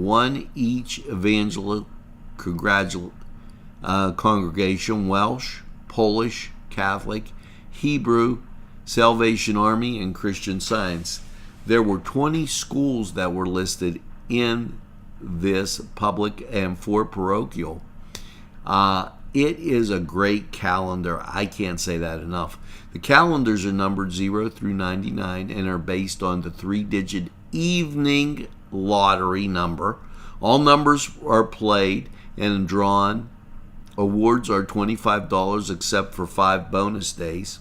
one each evangelical congregation: Welsh, Polish, Catholic, Hebrew, Salvation Army, and Christian Science. There were 20 schools that were listed in this public and for parochial. It is a great calendar. I can't say that enough. The calendars are numbered 0 through 99 and are based on the 3-digit evening lottery number. All numbers are played and drawn. Awards are $25 except for 5 bonus days,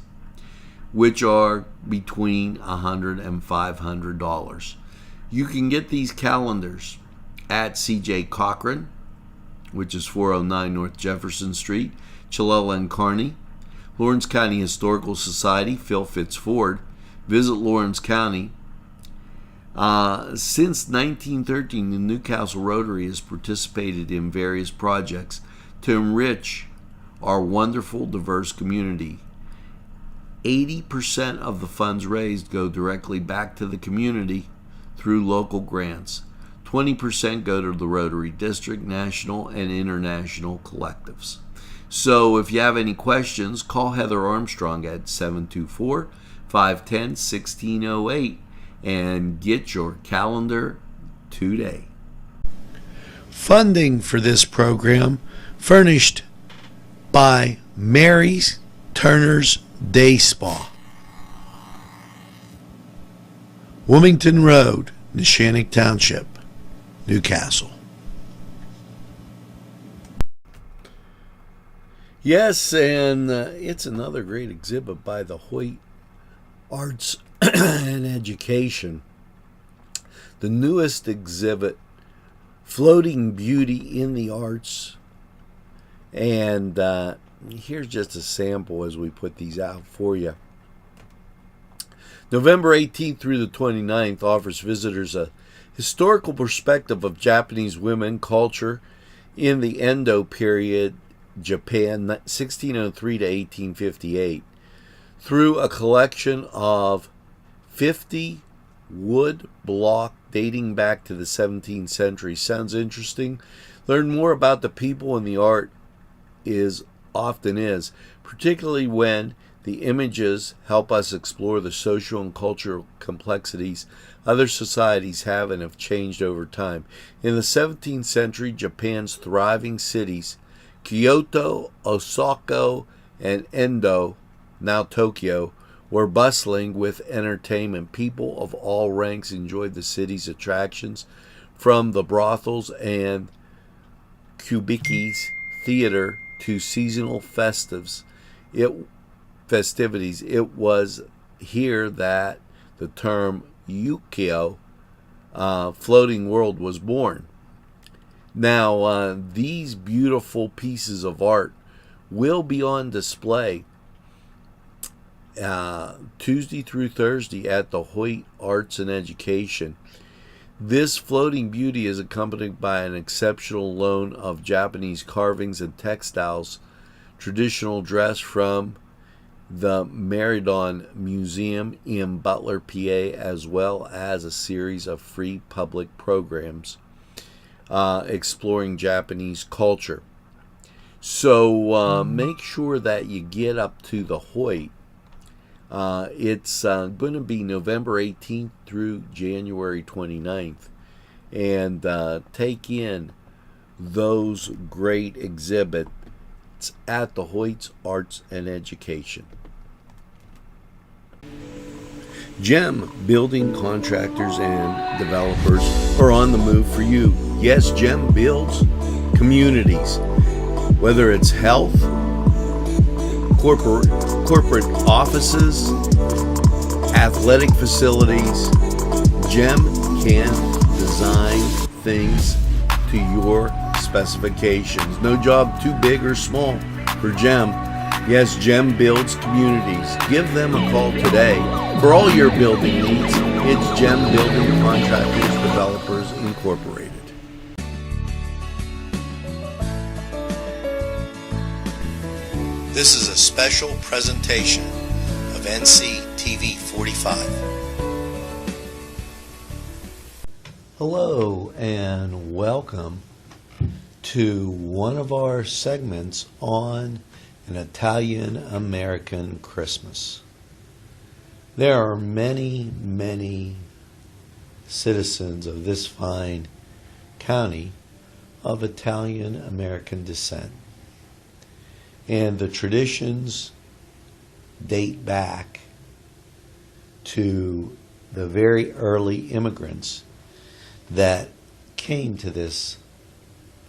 which are between $100 and $500. You can get these calendars at C.J. Cochran, which is 409 North Jefferson Street, Chilella and Kearney. Lawrence County Historical Society, Phil Fitz Ford. Visit Lawrence County. Since 1913, the Newcastle Rotary has participated in various projects to enrich our wonderful, diverse community. 80% of the funds raised go directly back to the community through local grants. 20% go to the Rotary District, national, and international collectives. So if you have any questions, call Heather Armstrong at 724-510-1608 and get your calendar today. Funding for this program furnished by Mary's Turner's Day Spa, Wilmington Road, Neshannock Township, Newcastle. Yes, and it's another great exhibit by the Hoyt Arts and Education. The newest exhibit, Floating Beauty in the Arts. And here's just a sample as we put these out for you. November 18th through the 29th offers visitors a historical perspective of Japanese women culture in the Edo period, Japan, 1603 to 1858, through a collection of 50 wood block dating back to the 17th century. Sounds interesting? Learn more about the people and the art often is, particularly when the images help us explore the social and cultural complexities other societies have and have changed over time. In the 17th century, Japan's thriving cities, Kyoto, Osaka, and Endo, now Tokyo, were bustling with entertainment. People of all ranks enjoyed the city's attractions, from the brothels and kubikis theater to seasonal festivities. It was here that the term Ukiyo, floating world, was born. Now, these beautiful pieces of art will be on display Tuesday through Thursday at the Hoyt Arts and Education. This floating beauty is accompanied by an exceptional loan of Japanese carvings and textiles, traditional dress from the Merredon Museum in Butler, PA, as well as a series of free public programs exploring Japanese culture. So make sure that you get up to the Hoyt. It's going to be November 18th through January 29th. And take in those great exhibits at the Hoyt's Arts and Education. GEM building contractors and developers are on the move for you. Yes, GEM builds communities, whether it's health, corporate offices, athletic facilities. GEM can design things to your specifications. No job too big or small for GEM. Yes, GEM builds communities. Give them a call today. For all your building needs, it's GEM Building Contractors Developers Incorporated. This is a special presentation of Nctv45. Hello and welcome to one of our segments on an Italian-American Christmas. There are many, many citizens of this fine county of Italian-American descent. And the traditions date back to the very early immigrants that came to this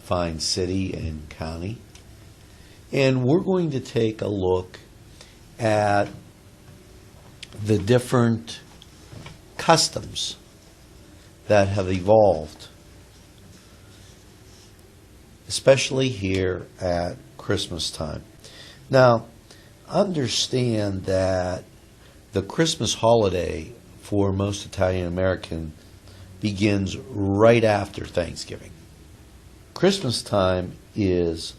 fine city and county. And we're going to take a look at the different customs that have evolved, especially here at Christmas time. Now, understand that the Christmas holiday for most Italian American begins right after Thanksgiving. Christmas time is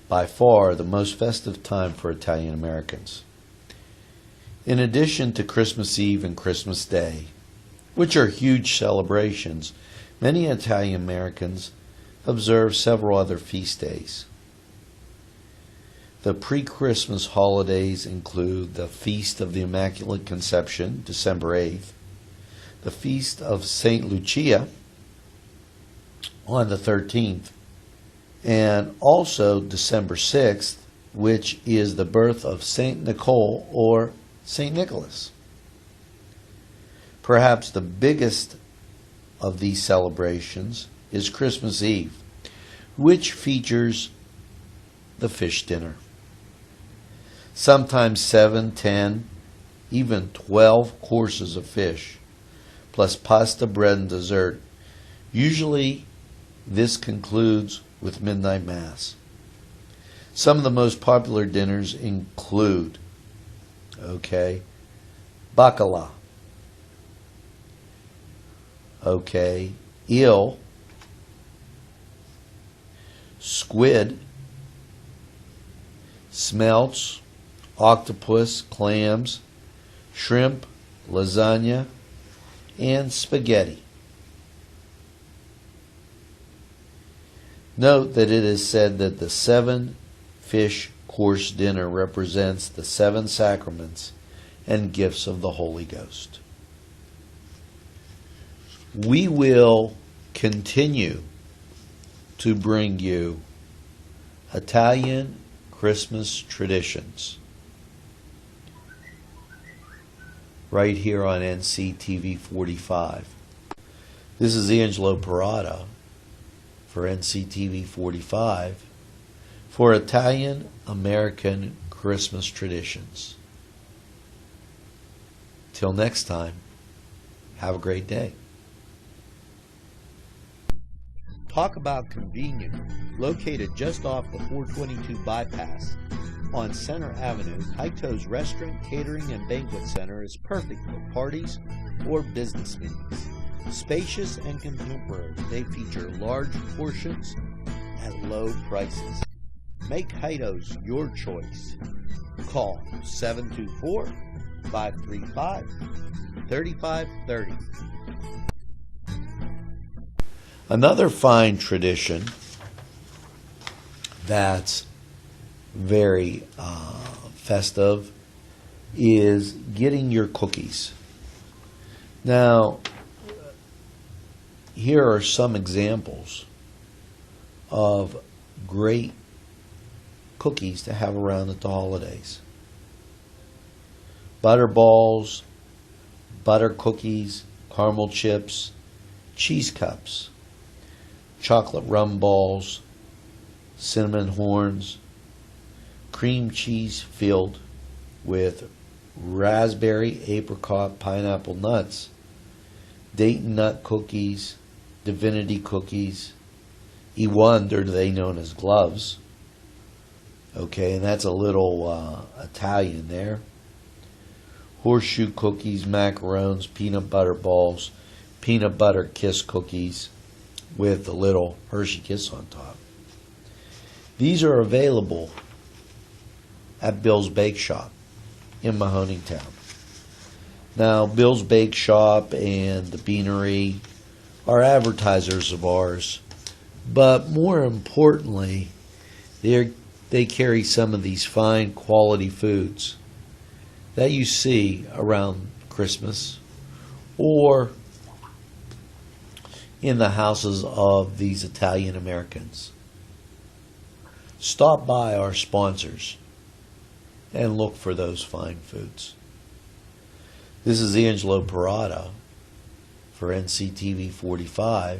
by far the most festive time for Italian Americans. In addition to Christmas Eve and Christmas Day, which are huge celebrations, many Italian Americans observe several other feast days. The pre-Christmas holidays include the Feast of the Immaculate Conception, December 8th, the Feast of St. Lucia on the 13th, and also December 6th, which is the birth of St. Nicole or St. Nicholas. Perhaps the biggest of these celebrations is Christmas Eve, which features the fish dinner. Sometimes 7, 10, even 12 courses of fish, plus pasta, bread, and dessert. Usually this concludes with midnight mass. Some of the most popular dinners include, bacala, eel, squid, smelts, octopus, clams, shrimp, lasagna, and spaghetti. Note that it is said that the 7-fish course dinner represents the 7 sacraments and gifts of the Holy Ghost. We will continue to bring you Italian Christmas traditions right here on Nctv45. This is Angelo Perrotta for Nctv45 for Italian American Christmas traditions. Till next time, have a great day. Talk about convenient. Located just off the 422 bypass on Center Avenue, Kaito's Restaurant, Catering, and Banquet Center is perfect for parties or business meetings. Spacious and contemporary, they feature large portions at low prices. Make Kaito's your choice. Call 724-535-3530. Another fine tradition that's very festive is getting your cookies. Now, here are some examples of great cookies to have around at the holidays. Butter balls, butter cookies, caramel chips, cheese cups, chocolate rum balls, cinnamon horns, cream cheese filled with raspberry, apricot, pineapple nuts, Dayton nut cookies, divinity cookies, E1, they known as gloves. And that's a little Italian there. Horseshoe cookies, macarons, peanut butter balls, peanut butter kiss cookies with the little Hershey Kiss on top. These are available at Bill's Bake Shop in Mahoningtown. Now, Bill's Bake Shop and the Beanery are advertisers of ours, but more importantly, they carry some of these fine quality foods that you see around Christmas or in the houses of these Italian Americans. Stop by our sponsors and look for those fine foods. This is Angelo Perrotta for Nctv45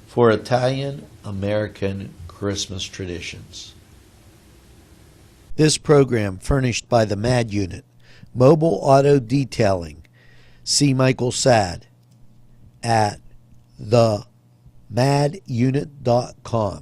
for Italian American Christmas Traditions. This program furnished by the MAD Unit, Mobile Auto Detailing. See Michael Sad at themadunit.com.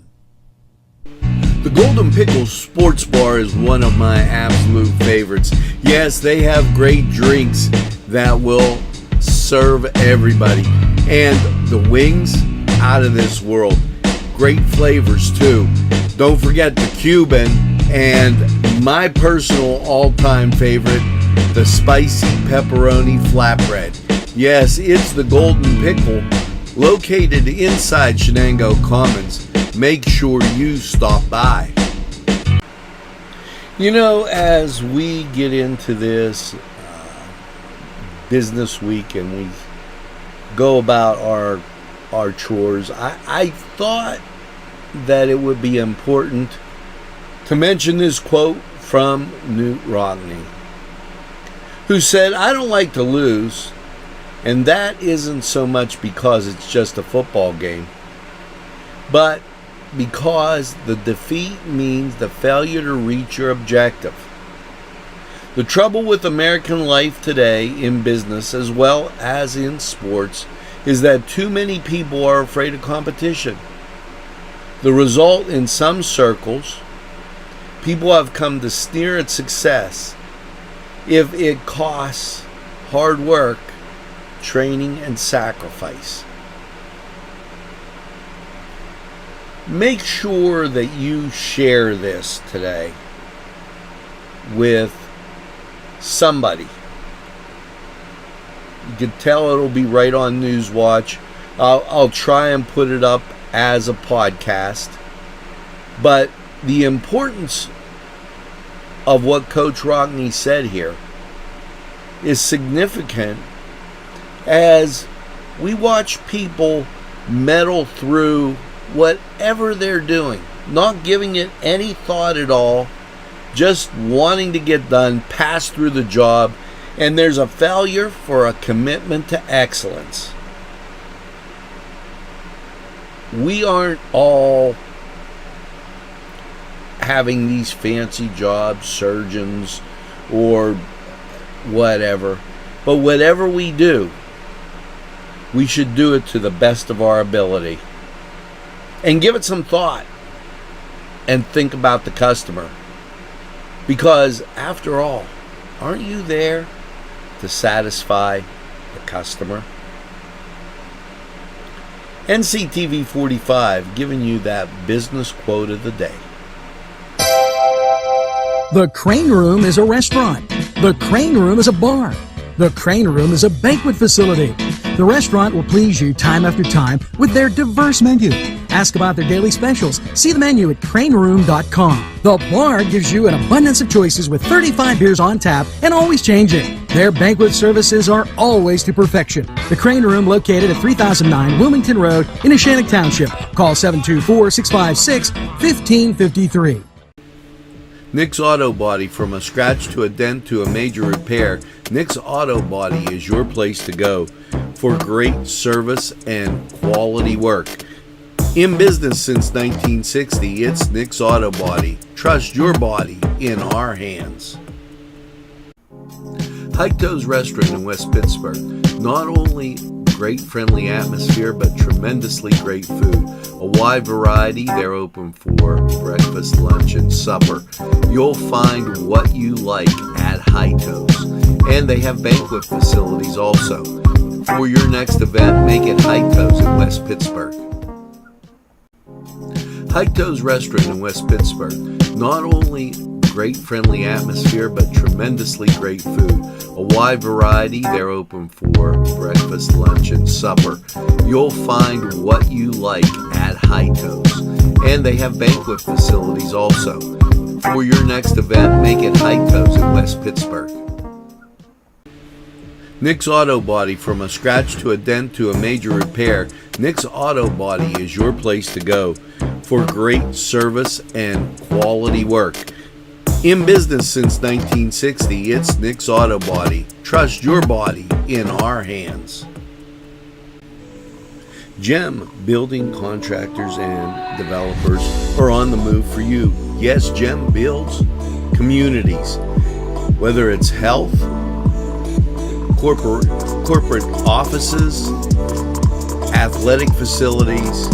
The Golden Pickle Sports Bar is one of my absolute favorites. Yes, they have great drinks that will serve everybody. And the wings, out of this world. Great flavors too. Don't forget the Cuban and my personal all-time favorite, the spicy pepperoni flatbread. Yes, it's the Golden Pickle, located inside Shenango Commons. Make sure you stop by. You know, as we get into this business week and we go about our chores, I thought that it would be important to mention this quote from Knute Rockne, who said, "I don't like to lose, and that isn't so much because it's just a football game, but because the defeat means the failure to reach your objective. The trouble with American life today in business as well as in sports is that too many people are afraid of competition. The result in some circles, people have come to sneer at success if it costs hard work, training, and sacrifice." Make sure that you share this today with somebody. You can tell it'll be right on Newswatch. I'll try and put it up as a podcast. But the importance of what Coach Rockne said here is significant as we watch people meddle through whatever they're doing, not giving it any thought at all, just wanting to get done, pass through the job, and there's a failure for a commitment to excellence. We aren't all having these fancy jobs, surgeons, or whatever, but whatever we do, we should do it to the best of our ability. And give it some thought and think about the customer. Because after all, aren't you there to satisfy the customer? Nctv45 giving you that business quote of the day. The Crane Room is a restaurant. The Crane Room is a bar. The Crane Room is a banquet facility. The restaurant will please you time after time with their diverse menu. Ask about their daily specials. See the menu at craneroom.com. The bar gives you an abundance of choices with 35 beers on tap and always changing. Their banquet services are always to perfection. The Crane Room, located at 3009 Wilmington Road in Neshannock Township. Call 724-656-1553. Nick's Auto Body, from a scratch to a dent to a major repair, Nick's Auto Body is your place to go for great service and quality work. In business since 1960, it's Nick's Auto Body. Trust your body in our hands. Hike-To's Restaurant in West Pittsburgh. Not only great friendly atmosphere, but tremendously great food. A wide variety. They're open for breakfast, lunch, and supper. You'll find what you like at Hike-To's. And they have banquet facilities also. For your next event, make it Hike-To's in West Pittsburgh. Hike-To's Restaurant in West Pittsburgh. Not only great friendly atmosphere, but tremendously great food. A wide variety. They're open for breakfast, lunch, and supper. You'll find what you like at Hightoes. And they have banquet facilities also. For your next event, make it Hightoes in West Pittsburgh. Nick's Auto Body, from a scratch to a dent to a major repair, Nick's Auto Body is your place to go for great service and quality work. In business since 1960, it's Nick's Auto Body. Trust your body in our hands. Gem Building Contractors and Developers are on the move for you. Yes, Gem builds communities. Whether it's health, corporate offices, athletic facilities,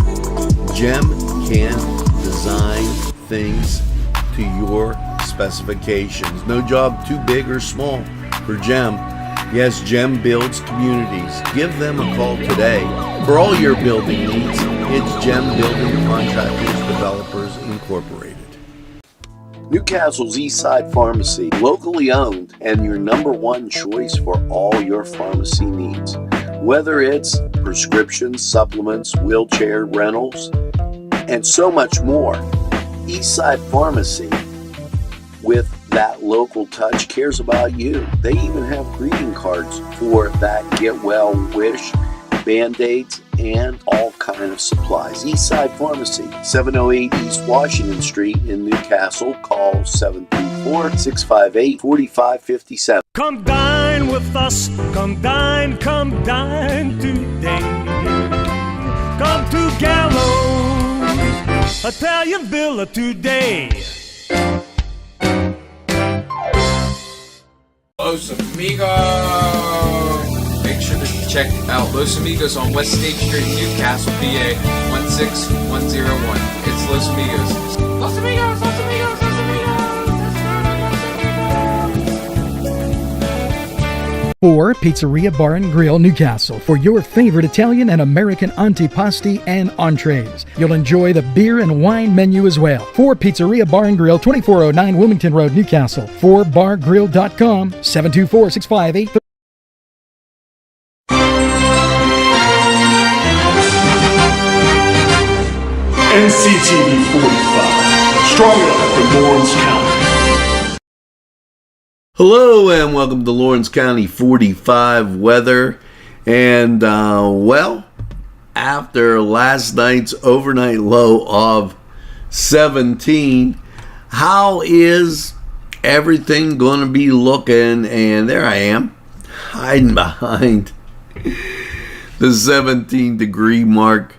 Gem can design things to your specifications. No job too big or small for Gem. Yes, Gem builds communities. Give them a call today. For all your building needs, it's Gem Building Contractors Developers Incorporated. Newcastle's Eastside Pharmacy, locally owned and your number one choice for all your pharmacy needs. Whether it's prescriptions, supplements, wheelchair rentals, and so much more, Eastside Pharmacy, with that local touch, cares about you. They even have greeting cards for that get well wish, Band-Aids, and all kind of supplies. Eastside Pharmacy, 708 East Washington Street in Newcastle. Call 724-658-4557. Come dine with us, come dine today. Come to Gallows Italian Villa today. Los Amigos! Make sure to check out Los Amigos on West State Street, Newcastle, PA 16101. It's Los Amigos. Los Amigos! Los Amigos! Los Amigos! Or Pizzeria Bar and Grill Newcastle for your favorite Italian and American antipasti and entrees. You'll enjoy the beer and wine menu as well. For Pizzeria Bar and Grill, 2409 Wilmington Road, Newcastle. 4bargrill.com, 724-658. Nctv45, strong enough for Lawrence County. Hello and welcome to Lawrence County 45 weather. And well, after last night's overnight low of 17, how is everything going to be looking? And there I am, hiding behind the 17-degree mark.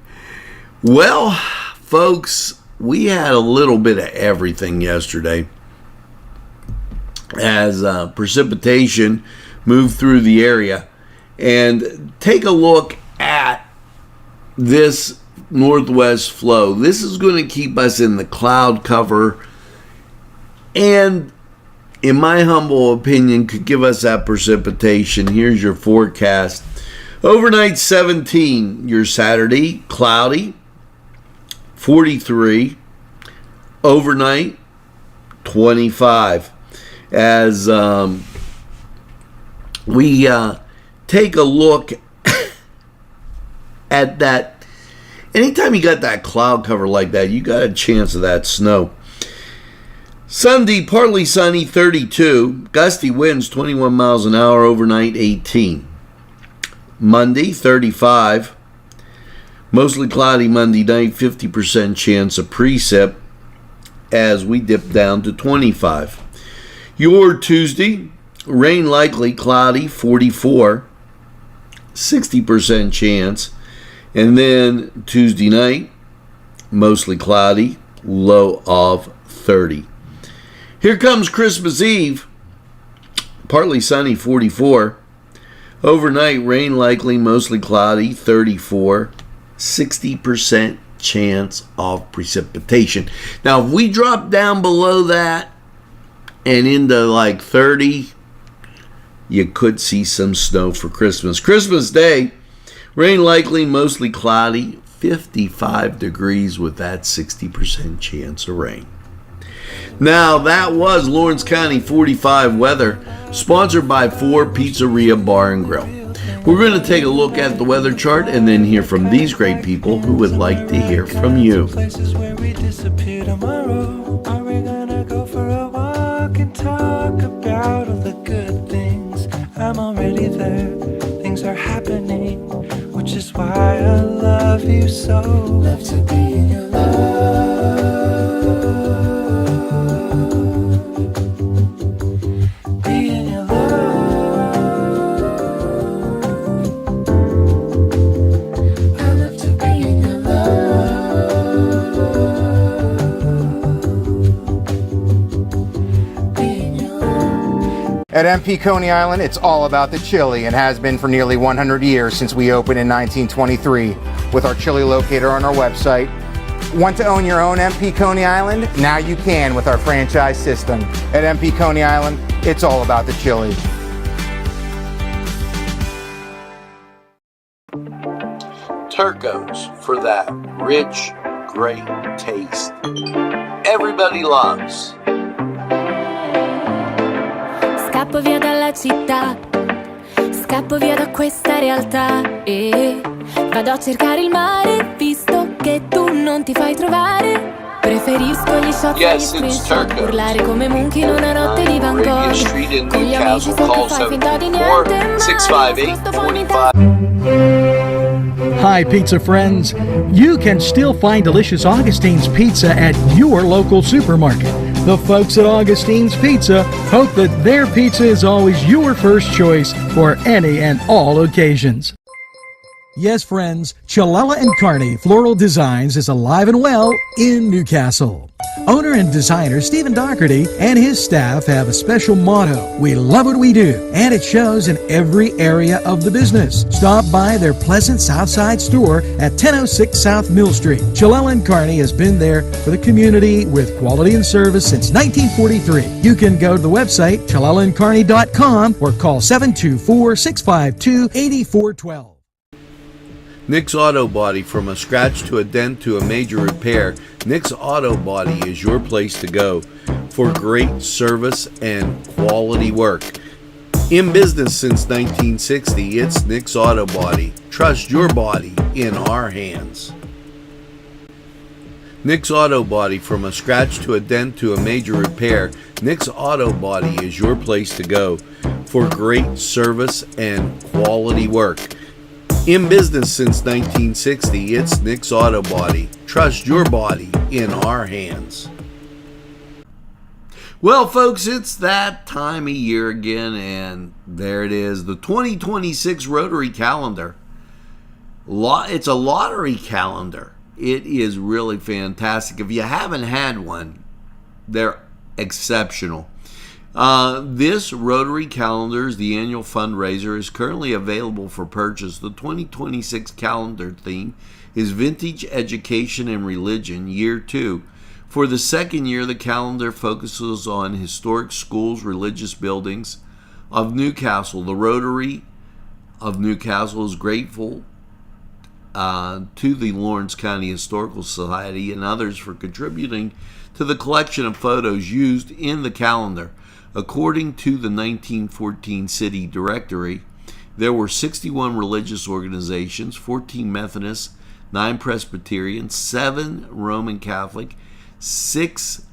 Well, folks, we had a little bit of everything yesterday as precipitation moved through the area. And take a look at this northwest flow. This is going to keep us in the cloud cover and, in my humble opinion, could give us that precipitation. Here's your forecast. Overnight 17, your Saturday, cloudy, 43. Overnight, 25. As we take a look at that, anytime you got that cloud cover like that, you got a chance of that snow. Sunday, partly sunny, 32. Gusty winds, 21 miles an hour, overnight, 18. Monday, 35. Mostly cloudy Monday night, 50% chance of precip as we dip down to 25. Your Tuesday, rain likely, cloudy, 44, 60% chance. And then Tuesday night, mostly cloudy, low of 30. Here comes Christmas Eve, partly sunny, 44. Overnight, rain likely, mostly cloudy, 34, 60% chance of precipitation. Now, if we drop down below that, and into like 30, you could see some snow for Christmas. Christmas Day, rain likely, mostly cloudy, 55 degrees with that 60% chance of rain. Now, that was Lawrence County 45 weather, sponsored by 4 Pizzeria Bar and Grill. We're going to take a look at the weather chart and then hear from these great people who would like to hear from you. Places where we disappear tomorrow. Are we gonna go for a walk and talk about all the good things? I'm already there. Things are happening, which is why I love you so. Love to be in your love. Be in your love. I love to be in your love. Be in your love. At MP Coney Island, it's all about the chili and has been for nearly 100 years since we opened in 1923 with our chili locator on our website. Want to own your own MP Coney Island? Now you can with our franchise system. At MP Coney Island, it's all about the chili. Turco's for that rich, great taste everybody loves. Scappo via dalla città, scappo via da questa realtà e vado a cercare il mare, visto che tu non ti fai trovare. Preferisco gli shot e gli screenshot, urlare come Monkey in una notte di Bangkok. Con gli amici sotto fai finta di niente, ma Hi, pizza friends. You can still find delicious Augustine's Pizza at your local supermarket. The folks at Augustine's Pizza hope that their pizza is always your first choice for any and all occasions. Yes, friends, Chilella & Carney Floral Designs is alive and well in Newcastle. Owner and designer Stephen Doherty and his staff have a special motto: we love what we do, and it shows in every area of the business. Stop by their pleasant Southside store at 1006 South Mill Street. Chilella & Carney has been there for the community with quality and service since 1943. You can go to the website chilellaandcarney.com or call 724-652-8412. Nick's Auto Body, from a scratch to a dent to a major repair, Nick's Auto Body is your place to go for great service and quality work. In business since 1960, it's Nick's Auto Body. Trust your body in our hands. Nick's Auto Body, from a scratch to a dent to a major repair, Nick's Auto Body is your place to go for great service and quality work. In business since 1960, it's Nick's Auto Body. Trust your body in our hands. Well, folks, it's that time of year again, and there it is, the 2026 Rotary Calendar. It's a lottery calendar. It is really fantastic. If you haven't had one, they're exceptional. This Rotary Calendar is the annual fundraiser, is currently available for purchase. The 2026 calendar theme is Vintage Education and Religion, Year 2. For the second year, the calendar focuses on historic schools, religious buildings of Newcastle. The Rotary of Newcastle is grateful to the Lawrence County Historical Society and others for contributing to the collection of photos used in the calendar. According to the 1914 City Directory, there were 61 religious organizations, 14 Methodist, 9 Presbyterian, 7 Roman Catholic, 6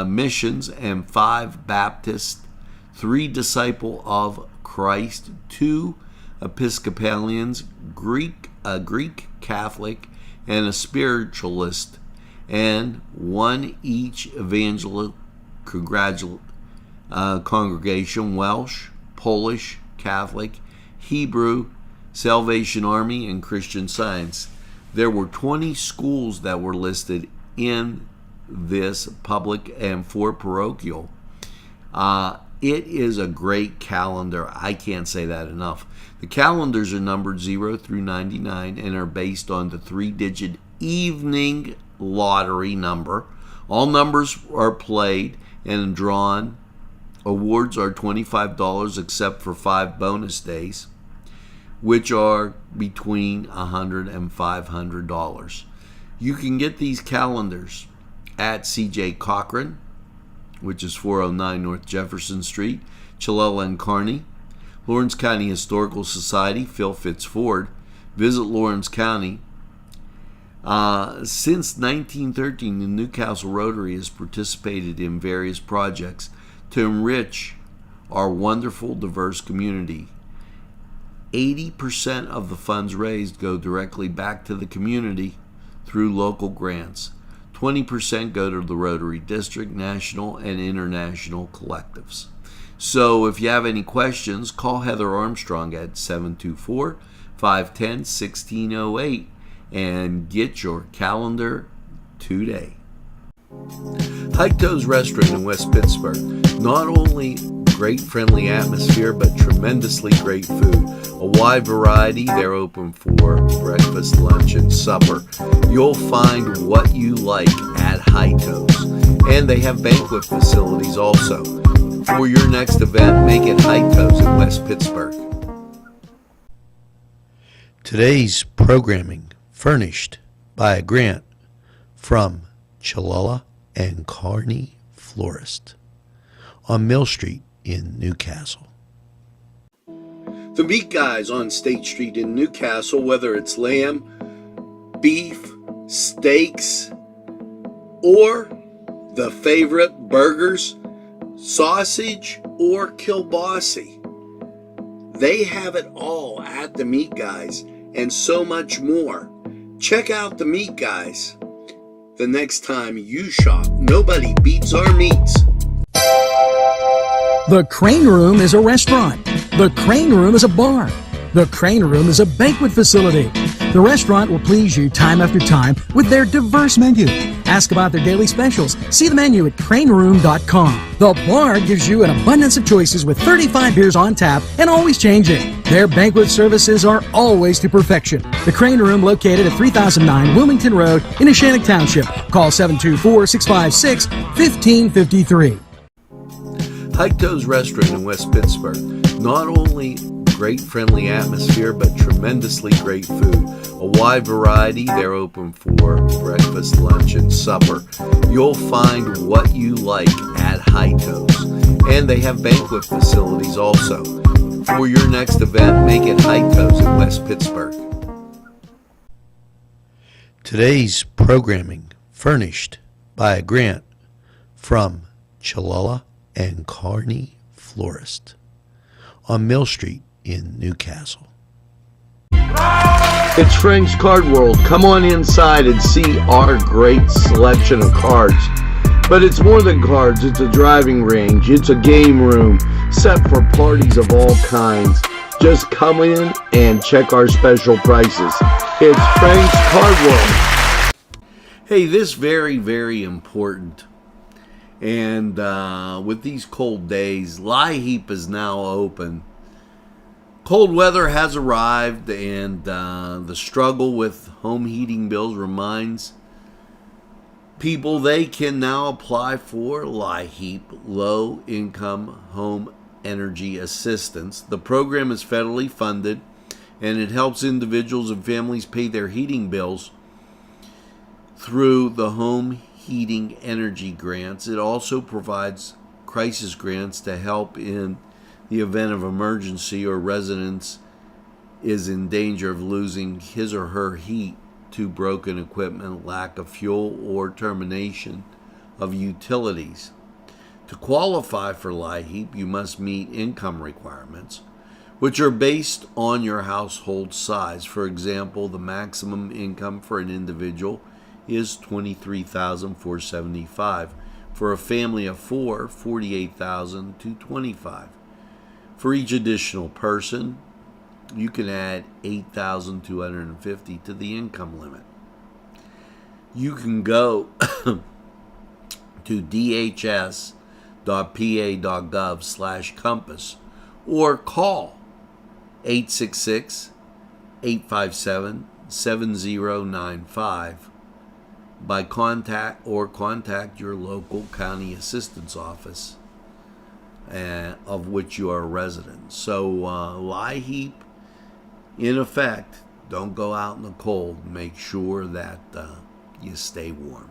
missions, and 5 Baptist, 3 Disciple of Christ, 2 Episcopalians, Greek Catholic, and a Spiritualist, and 1 each evangelical congregation: Welsh, Polish, Catholic, Hebrew, Salvation Army, and Christian Science. There were 20 schools that were listed in this public and 4 parochial. It is a great calendar. I can't say that enough. The calendars are numbered 0 through 99 and are based on the 3-digit evening lottery number. All numbers are played and drawn. Awards are $25 except for 5 bonus days, which are between $100 and $500. You can get these calendars at CJ Cochran, which is 409 North Jefferson Street, Chilella and Kearney. Lawrence County Historical Society, Phil Fitzford. Visit Lawrence County. Since 1913, the Newcastle Rotary has participated in various projects to enrich our wonderful, diverse community. 80% of the funds raised go directly back to the community through local grants. 20% go to the Rotary District, national, and international collectives. So if you have any questions, call Heather Armstrong at 724-510-1608 and get your calendar today. Heito's Restaurant in West Pittsburgh. Not only great friendly atmosphere, but tremendously great food. A wide variety. They're open for breakfast, lunch, and supper. You'll find what you like at Heito's. And they have banquet facilities also. For your next event, make it Heito's in West Pittsburgh. Today's programming furnished by a grant from Chilella and Kearney Florist on Mill Street in Newcastle. The Meat Guys on State Street in Newcastle, whether it's lamb, beef, steaks, or the favorite burgers, sausage, or kielbasa. They have it all at the Meat Guys and so much more. Check out the Meat Guys. The next time you shop, nobody beats our meats. The Crane Room is a restaurant. The Crane Room is a bar. The Crane Room is a banquet facility. The restaurant will please you time after time with their diverse menu. Ask about their daily specials. See the menu at craneroom.com. The bar gives you an abundance of choices with 35 beers on tap and always changing. Their banquet services are always to perfection. The Crane Room, located at 3009 Wilmington Road in Ashannock Township. Call 724-656-1553. Heito's Restaurant in West Pittsburgh. Not only great friendly atmosphere, but tremendously great food. A wide variety. They're open for breakfast, lunch, and supper. You'll find what you like at Heito's. And they have banquet facilities also. For your next event, make it Heito's in West Pittsburgh. Today's programming furnished by a grant from Chilella and Kearney Florist on Mill Street in Newcastle. It's Frank's Card World. Come on inside and see our great selection of cards. But it's more than cards. It's a driving range. It's a game room set for parties of all kinds. Just come in and check our special prices. It's Frank's Card World. Hey, this very, very important. And with these cold days, LIHEAP is now open. Cold weather has arrived, and the struggle with home heating bills reminds people they can now apply for LIHEAP, Low Income Home Energy Assistance. The program is federally funded, and it helps individuals and families pay their heating bills through the home heating energy grants. It also provides crisis grants to help in the event of emergency or residents is in danger of losing his or her heat to broken equipment, lack of fuel, or termination of utilities. To qualify for LIHEAP, you must meet income requirements, which are based on your household size. For example, the maximum income for an individual is $23,475. For a family of four, $48,225. For each additional person, you can add $8,250 to the income limit. You can go to dhs.pa.gov/compass or call 866-857-7095 by contact your local county assistance office of which you are a resident. So LIHEAP, in effect, don't go out in the cold. Make sure that you stay warm.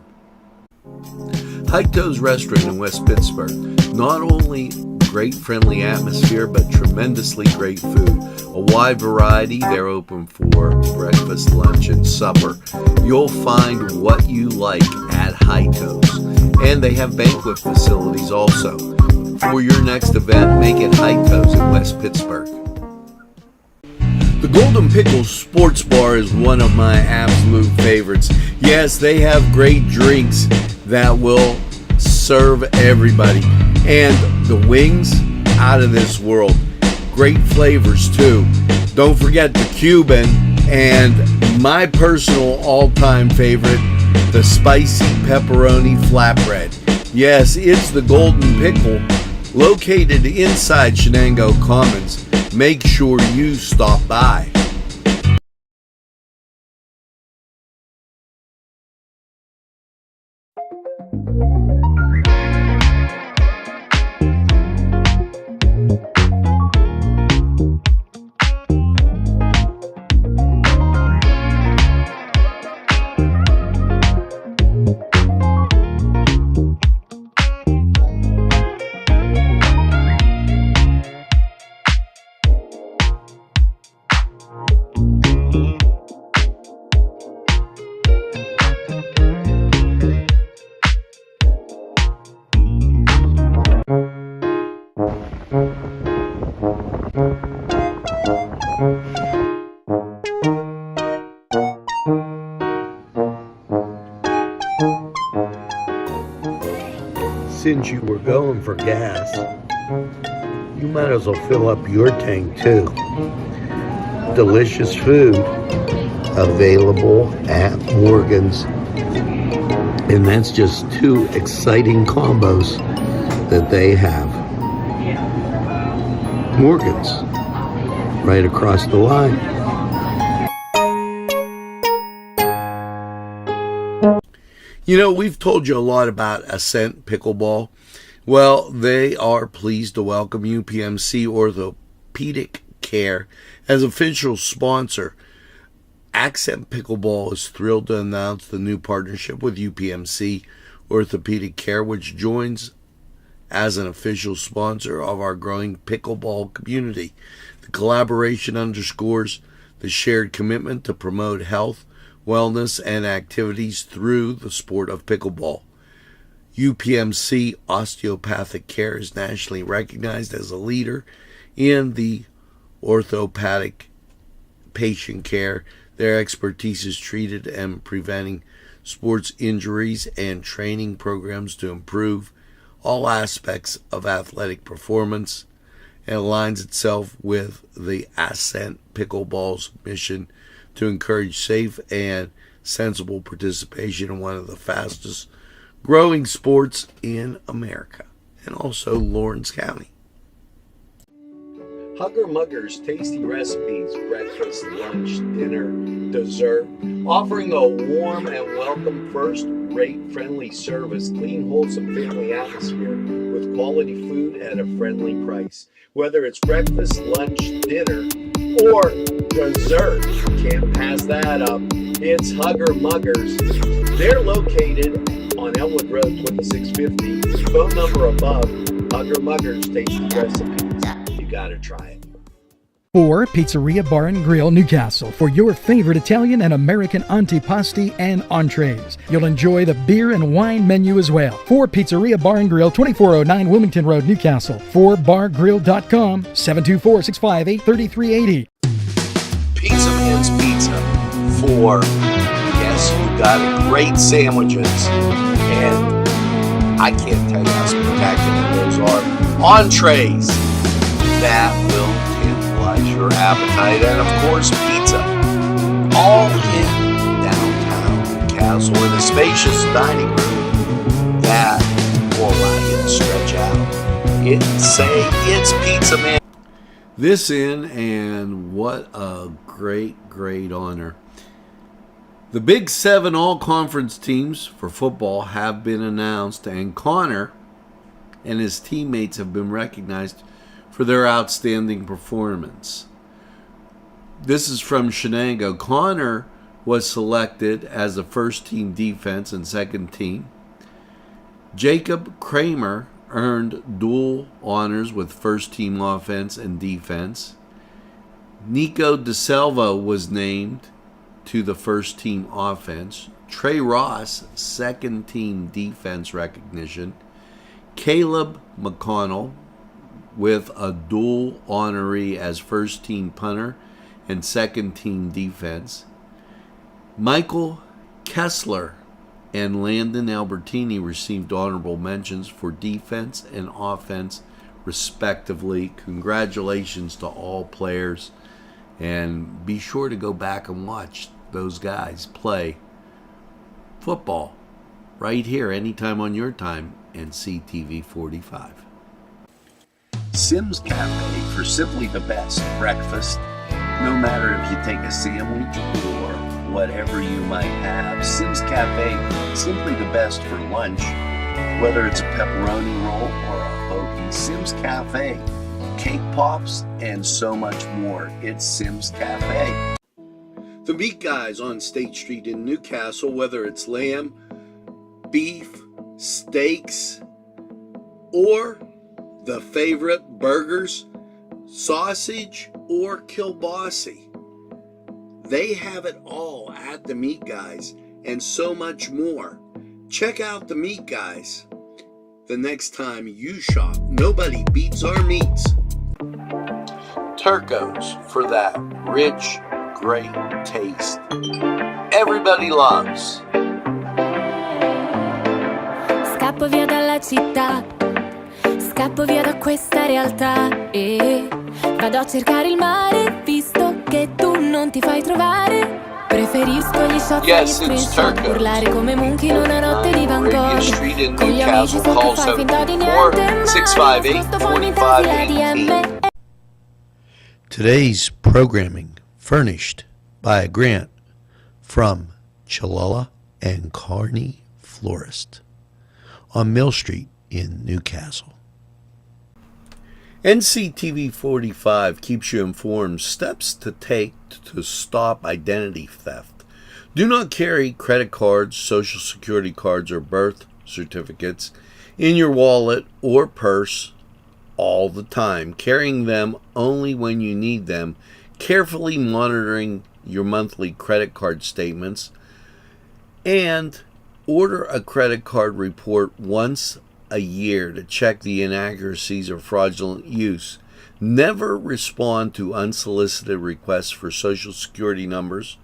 Heito's Restaurant in West Pittsburgh. Not only great friendly atmosphere, but tremendously great food. A wide variety. They're open for breakfast, lunch, and supper. You'll find what you like at Heito's. And they have banquet facilities also. For your next event, make it Heito's in West Pittsburgh. The Golden Pickles Sports Bar is one of my absolute favorites. Yes, they have great drinks that will serve everybody. And the wings, out of this world. Great flavors too. Don't forget the Cuban and my personal all-time favorite, the spicy pepperoni flatbread. Yes, it's the Golden Pickle, located inside Shenango Commons. Make sure you stop by. Since you were going for gas, you might as well fill up your tank too. Delicious food available at Morgan's. And that's just two exciting combos that they have. Morgan's, right across the line. You know, we've told you a lot about Ascent Pickleball. Well, they are pleased to welcome UPMC Orthopedic Care as official sponsor. Accent Pickleball is thrilled to announce the new partnership with UPMC Orthopedic Care, which joins as an official sponsor of our growing pickleball community. The collaboration underscores the shared commitment to promote health, wellness, and activities through the sport of pickleball. UPMC Osteopathic Care is nationally recognized as a leader in the orthopedic patient care. Their expertise is treated and preventing sports injuries and training programs to improve all aspects of athletic performance, and aligns itself with the Ascent Pickleball's mission to encourage safe and sensible participation in one of the fastest growing sports in America and also Lawrence County. Hugger Mugger's tasty recipes, breakfast, lunch, dinner, dessert, offering a warm and welcome first-rate friendly service, clean, wholesome family atmosphere with quality food at a friendly price. Whether it's breakfast, lunch, dinner, or dessert, can't pass that up. It's Hugger Muggers. They're located on Elwood Road 2650. Phone number above. Hugger Muggers tasty recipes. You gotta try it. Or Pizzeria Bar and Grill Newcastle for your favorite Italian and American antipasti and entrees. You'll enjoy the beer and wine menu as well. For Pizzeria Bar and Grill, 2409 Wilmington Road, Newcastle. 4bargrill.com, 724-658-3380. Pizza Man's Pizza for, yes, you got great sandwiches, and I can't tell you how spectacular those are. Entrees that will tantalize your appetite, and of course pizza. All in downtown Newcastle in a spacious dining room that will allow you to stretch out. It's Pizza Man. This in, and what a great honor. The Big 7 all-conference teams for football have been announced, and Connor and his teammates have been recognized for their outstanding performance. This is from Shenango. Connor was selected as the first team defense and second team. Jacob Kramer earned dual honors with first team offense and defense. Nico DeSalvo was named to the first team offense. Trey Ross, second team defense recognition. Caleb McConnell with a dual honoree as first team punter and second team defense. Michael Kessler and Landon Albertini received honorable mentions for defense and offense, respectively. Congratulations to all players, and be sure to go back and watch those guys play football right here anytime on your time, Nctv45. Simms Cafe for simply the best breakfast. No matter if you take a sandwich or whatever you might have, Simms Cafe, simply the best for lunch. Whether it's a pepperoni roll or a hoagie, Simms Cafe, cake pops, and so much more. It's Simms Cafe. The Meat Guys on State Street in Newcastle, whether it's lamb, beef, steaks, or the favorite burgers, sausage, or kielbasa. They have it all at the Meat Guys and so much more. Check out the Meat Guys the next time you shop. Nobody beats our meats. Turco's for that rich, great taste everybody loves. Scappo via dalla città, scappo via da questa realtà e vado a cercare il mare, visto che tu non ti fai trovare. Preferisco gli shot e gli screenshot, urlare come Monkey in una notte di Van Gogh. Con gli amici sotto fai finta di niente, ma nascosto poi mi tagli la DM. Today's programming furnished by a grant from Chalala and Carney Florist on Mill Street in Newcastle. Nctv45 keeps you informed steps to take to stop identity theft. Do not carry credit cards, social security cards, or birth certificates in your wallet or purse all the time, carrying them only when you need them, carefully monitoring your monthly credit card statements, and order a credit card report once a year to check the inaccuracies or fraudulent use. Never respond to unsolicited requests for social security numbers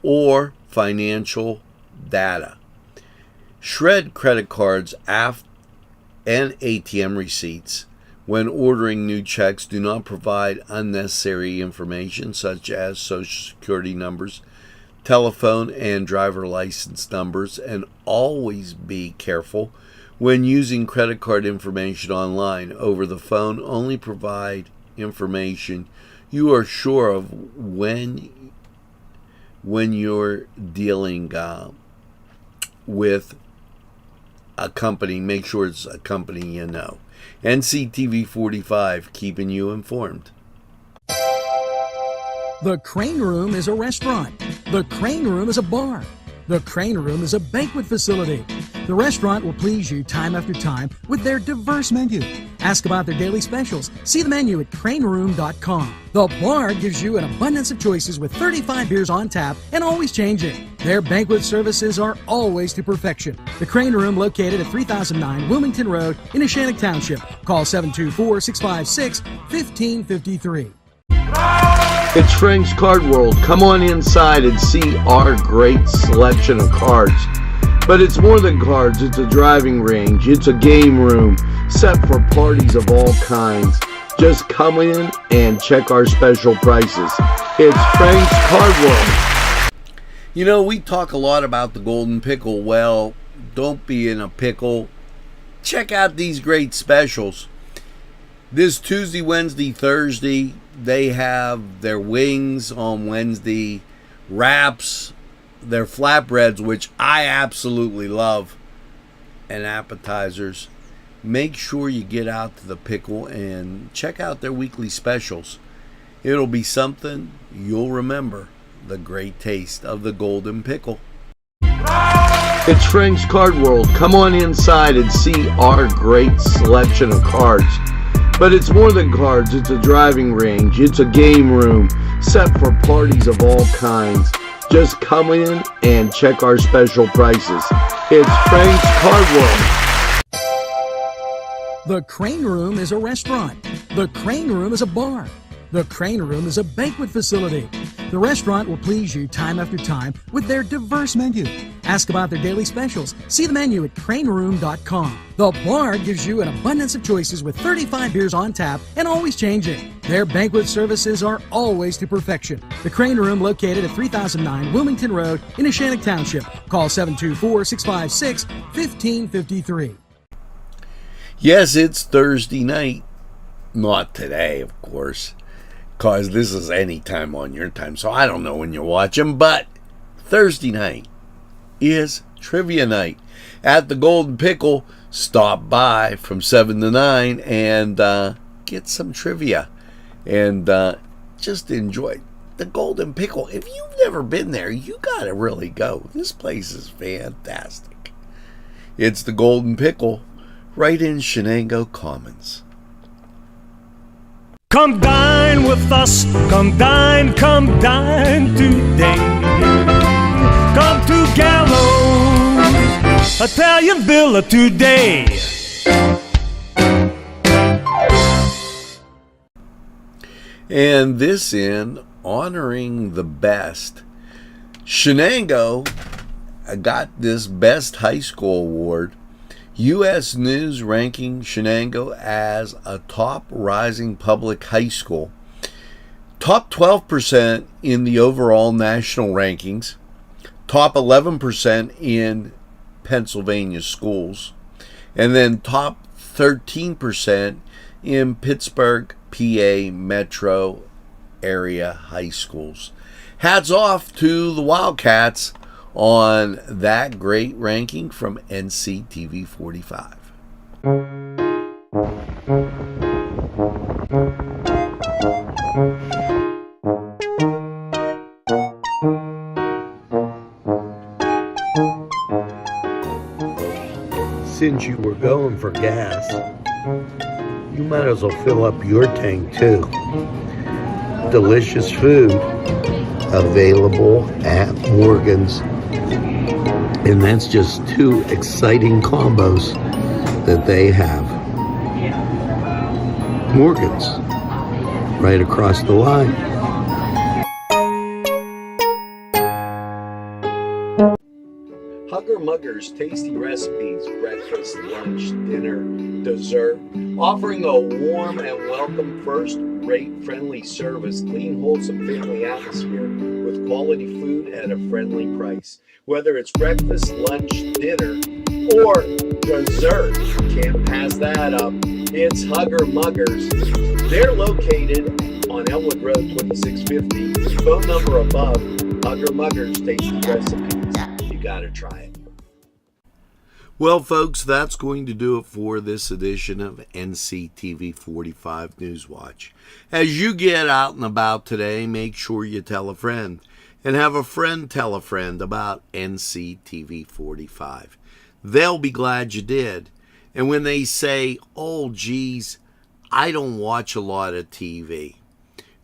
or financial data. Shred credit cards and ATM receipts. When ordering new checks, do not provide unnecessary information such as social security numbers, telephone and driver license numbers, and always be careful when using credit card information online. Over the phone, only provide information you are sure of when you're dealing with a company. Make sure it's a company you know. Nctv45, keeping you informed. The Crane Room is a restaurant. The Crane Room is a bar. The Crane Room is a banquet facility. The restaurant will please you time after time with their diverse menu. Ask about their daily specials. See the menu at craneroom.com. The bar gives you an abundance of choices with 35 beers on tap and always changing. Their banquet services are always to perfection. The Crane Room, located at 3009 Wilmington Road in Neshannock Township. Call 724-656-1553. It's Frank's Card World. Come on inside and see our great selection of cards. But it's more than cards. It's a driving range. It's a game room set for parties of all kinds. Just come in and check our special prices. It's Frank's Card World. You know, we talk a lot about the Golden Pickle. Well, don't be in a pickle. Check out these great specials. This Tuesday, Wednesday, Thursday, they have their wings on Wednesday, wraps, their flatbreads, which I absolutely love, and appetizers. Make sure you get out to the pickle and check out their weekly specials. It'll be something you'll remember, the great taste of the Golden Pickle. It's Frank's Card World. Come on inside and see our great selection of cards. But it's more than cards. It's a driving range. It's a game room set for parties of all kinds. Just come in and check our special prices. It's Frank's Card World. The Crane Room is a restaurant. The Crane Room is a bar. The Crane Room is a banquet facility. The restaurant will please you time after time with their diverse menu. Ask about their daily specials. See the menu at craneroom.com. The bar gives you an abundance of choices with 35 beers on tap and always changing. Their banquet services are always to perfection. The Crane Room, located at 3009 Wilmington Road in Neshannock Township. Call 724-656-1553. Yes, it's Thursday night. Not today, of course, because this is any time on your time, so I don't know when you're watching, but Thursday night is trivia night at the Golden Pickle. Stop by from 7 to 9 and get some trivia and just enjoy the Golden Pickle. If you've never been there, you gotta really go. This place is fantastic. It's the Golden Pickle right in Shenango Commons. Come dine with us, come dine today. Come to Gallows Italian Villa today. And this in honoring the best. Shenango got this Best High School Award. U.S. News ranking Shenango as a top rising public high school. Top 12% in the overall national rankings. Top 11% in Pennsylvania schools. And then top 13% in Pittsburgh, PA metro area high schools. Hats off to the Wildcats on that great ranking from Nctv45. Since you were going for gas, you might as well fill up your tank too. Delicious food available at Morgan's. And that's just two exciting combos that they have. Morgan's, right across the line. Hugger Mugger's tasty recipes, breakfast, lunch, dinner, dessert, offering a warm and welcome first-rate friendly service, clean, wholesome family atmosphere with quality food at a friendly price. Whether it's breakfast, lunch, dinner, or dessert, can't pass that up. It's Hugger Muggers. They're located on Elwood Road 2650. Phone number above. Hugger Muggers tasty recipes. You gotta try it. Well, folks, that's going to do it for this edition of Nctv45 Newswatch. As you get out and about today, make sure you tell a friend. And have a friend tell a friend about Nctv45. They'll be glad you did. And when they say, oh, geez, I don't watch a lot of TV,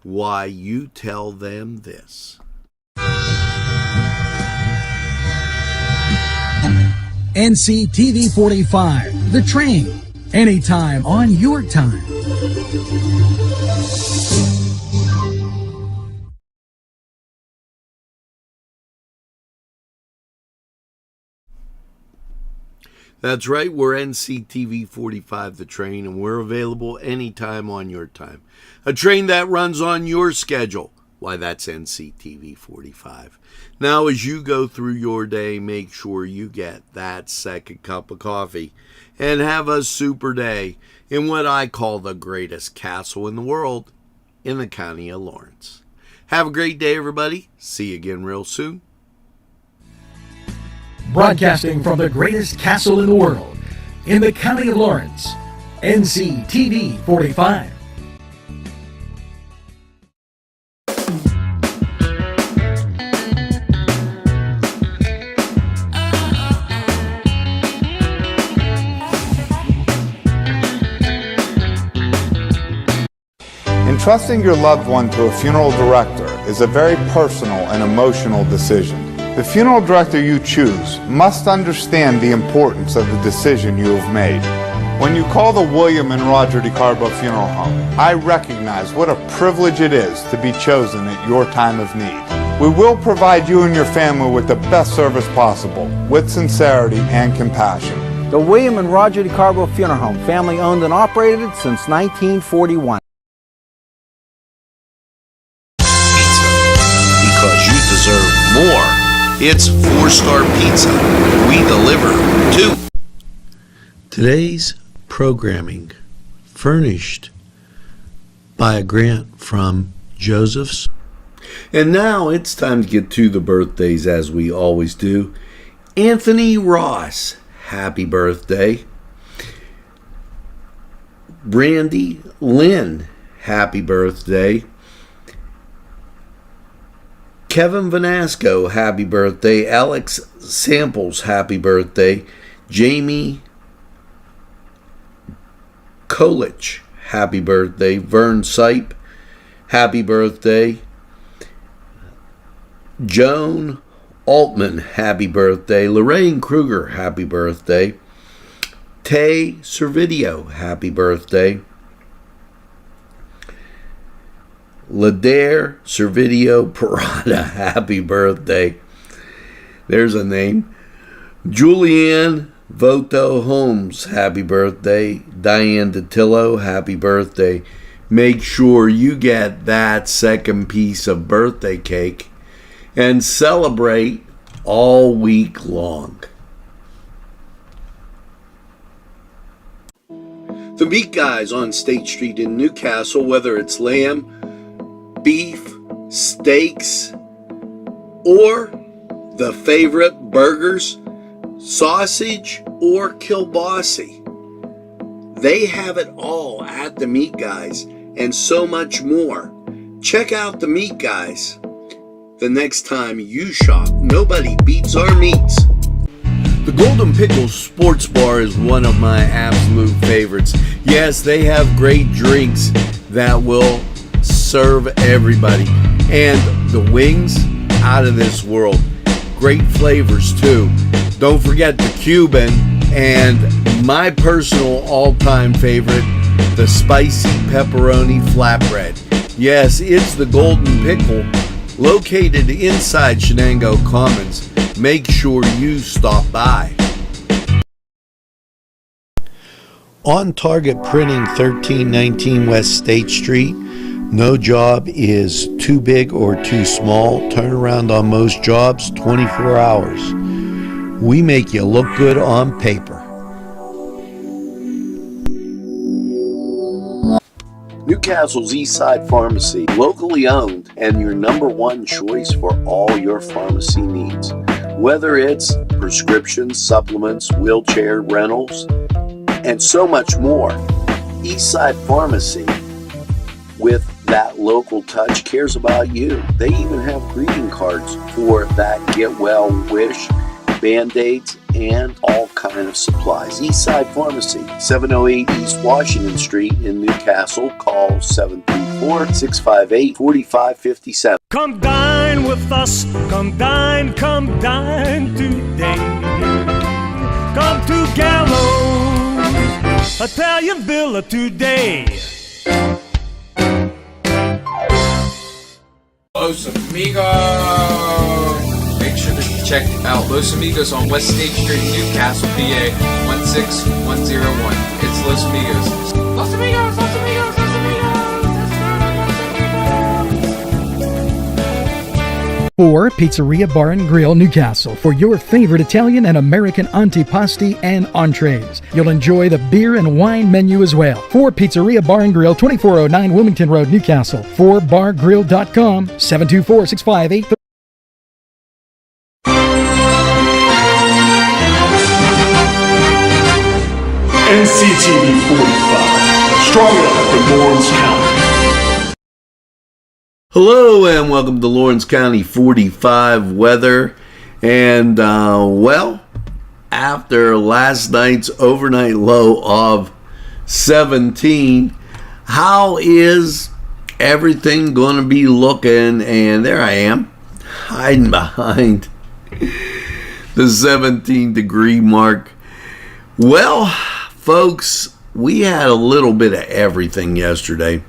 why, you tell them this. Nctv45, The Train, anytime on your time. That's right, we're Nctv45 The Train, and we're available anytime on your time. A train that runs on your schedule. Why, that's Nctv45. Now, as you go through your day, make sure you get that second cup of coffee and have a super day in what I call the greatest castle in the world, in the county of Lawrence. Have a great day, everybody. See you again real soon. Broadcasting from the greatest castle in the world, in the county of Lawrence, Nctv45. Entrusting your loved one to a funeral director is a very personal and emotional decision. The funeral director you choose must understand the importance of the decision you have made. When you call the William and Roger DeCarbo Funeral Home, I recognize what a privilege it is to be chosen at your time of need. We will provide you and your family with the best service possible, with sincerity and compassion. The William and Roger DeCarbo Funeral Home, family owned and operated since 1941. Because you deserve more. It's 4-Star Pizza. We deliver too. Today's programming furnished by a grant from Joseph's. And now it's time to get to the birthdays as we always do. Anthony Ross, happy birthday. Brandy Lynn, happy birthday. Kevin Vanasco, happy birthday. Alex Samples, happy birthday. Jamie Kolich, happy birthday. Vern Sipe, happy birthday. Joan Altman, happy birthday. Lorraine Kruger, happy birthday. Tay Servideo, happy birthday. Ladair Servideo Perrotta, happy birthday. There's a name. Julianne Voto Holmes, happy birthday. Diane DeTillo, happy birthday. Make sure you get that second piece of birthday cake and celebrate all week long. The Meat Guys on State Street in Newcastle, whether it's lamb, beef, steaks, or the favorite burgers, sausage, or kielbasa. They have it all at the Meat Guys and so much more. Check out the Meat Guys. The next time you shop, nobody beats our meats. The Golden Pickle Sports Bar is one of my absolute favorites. Yes, they have great drinks that will serve everybody. And the wings, out of this world. Great flavors too. Don't forget the Cuban and my personal all-time favorite, the spicy pepperoni flatbread. Yes, it's the Golden Pickle, located inside Shenango Commons. Make sure you stop by. On Target Printing, 1319 West State Street. No job is too big or too small. Turnaround on most jobs, 24 hours. We make you look good on paper. Newcastle's Eastside Pharmacy, locally owned and your number one choice for all your pharmacy needs. Whether it's prescriptions, supplements, wheelchair rentals, and so much more. Eastside Pharmacy, with that local touch, cares about you. They even have greeting cards for that get well wish, Band-Aids, and all kind of supplies. Eastside Pharmacy, 708 East Washington Street in Newcastle. Call 734-658-4557. Come dine with us, come dine today. Come to Gallows Italian Villa today. Los Amigos! Make sure to check out Los Amigos on West State Street, Newcastle, PA 16101. It's Los Amigos. Los Amigos! Los Amigos! Los Amigos! Or Pizzeria Bar and Grill Newcastle for your favorite Italian and American antipasti and entrees. You'll enjoy the beer and wine menu as well. For Pizzeria Bar and Grill, 2409 Wilmington Road, Newcastle. 4bargrill.com, 724-658. Nctv45, strong enough for Lawrence County. Hello and welcome to Lawrence County 45 weather. And well, after last night's overnight low of 17, how is everything going to be looking? And there I am, hiding behind the 17-degree mark. Well, folks, we had a little bit of everything yesterday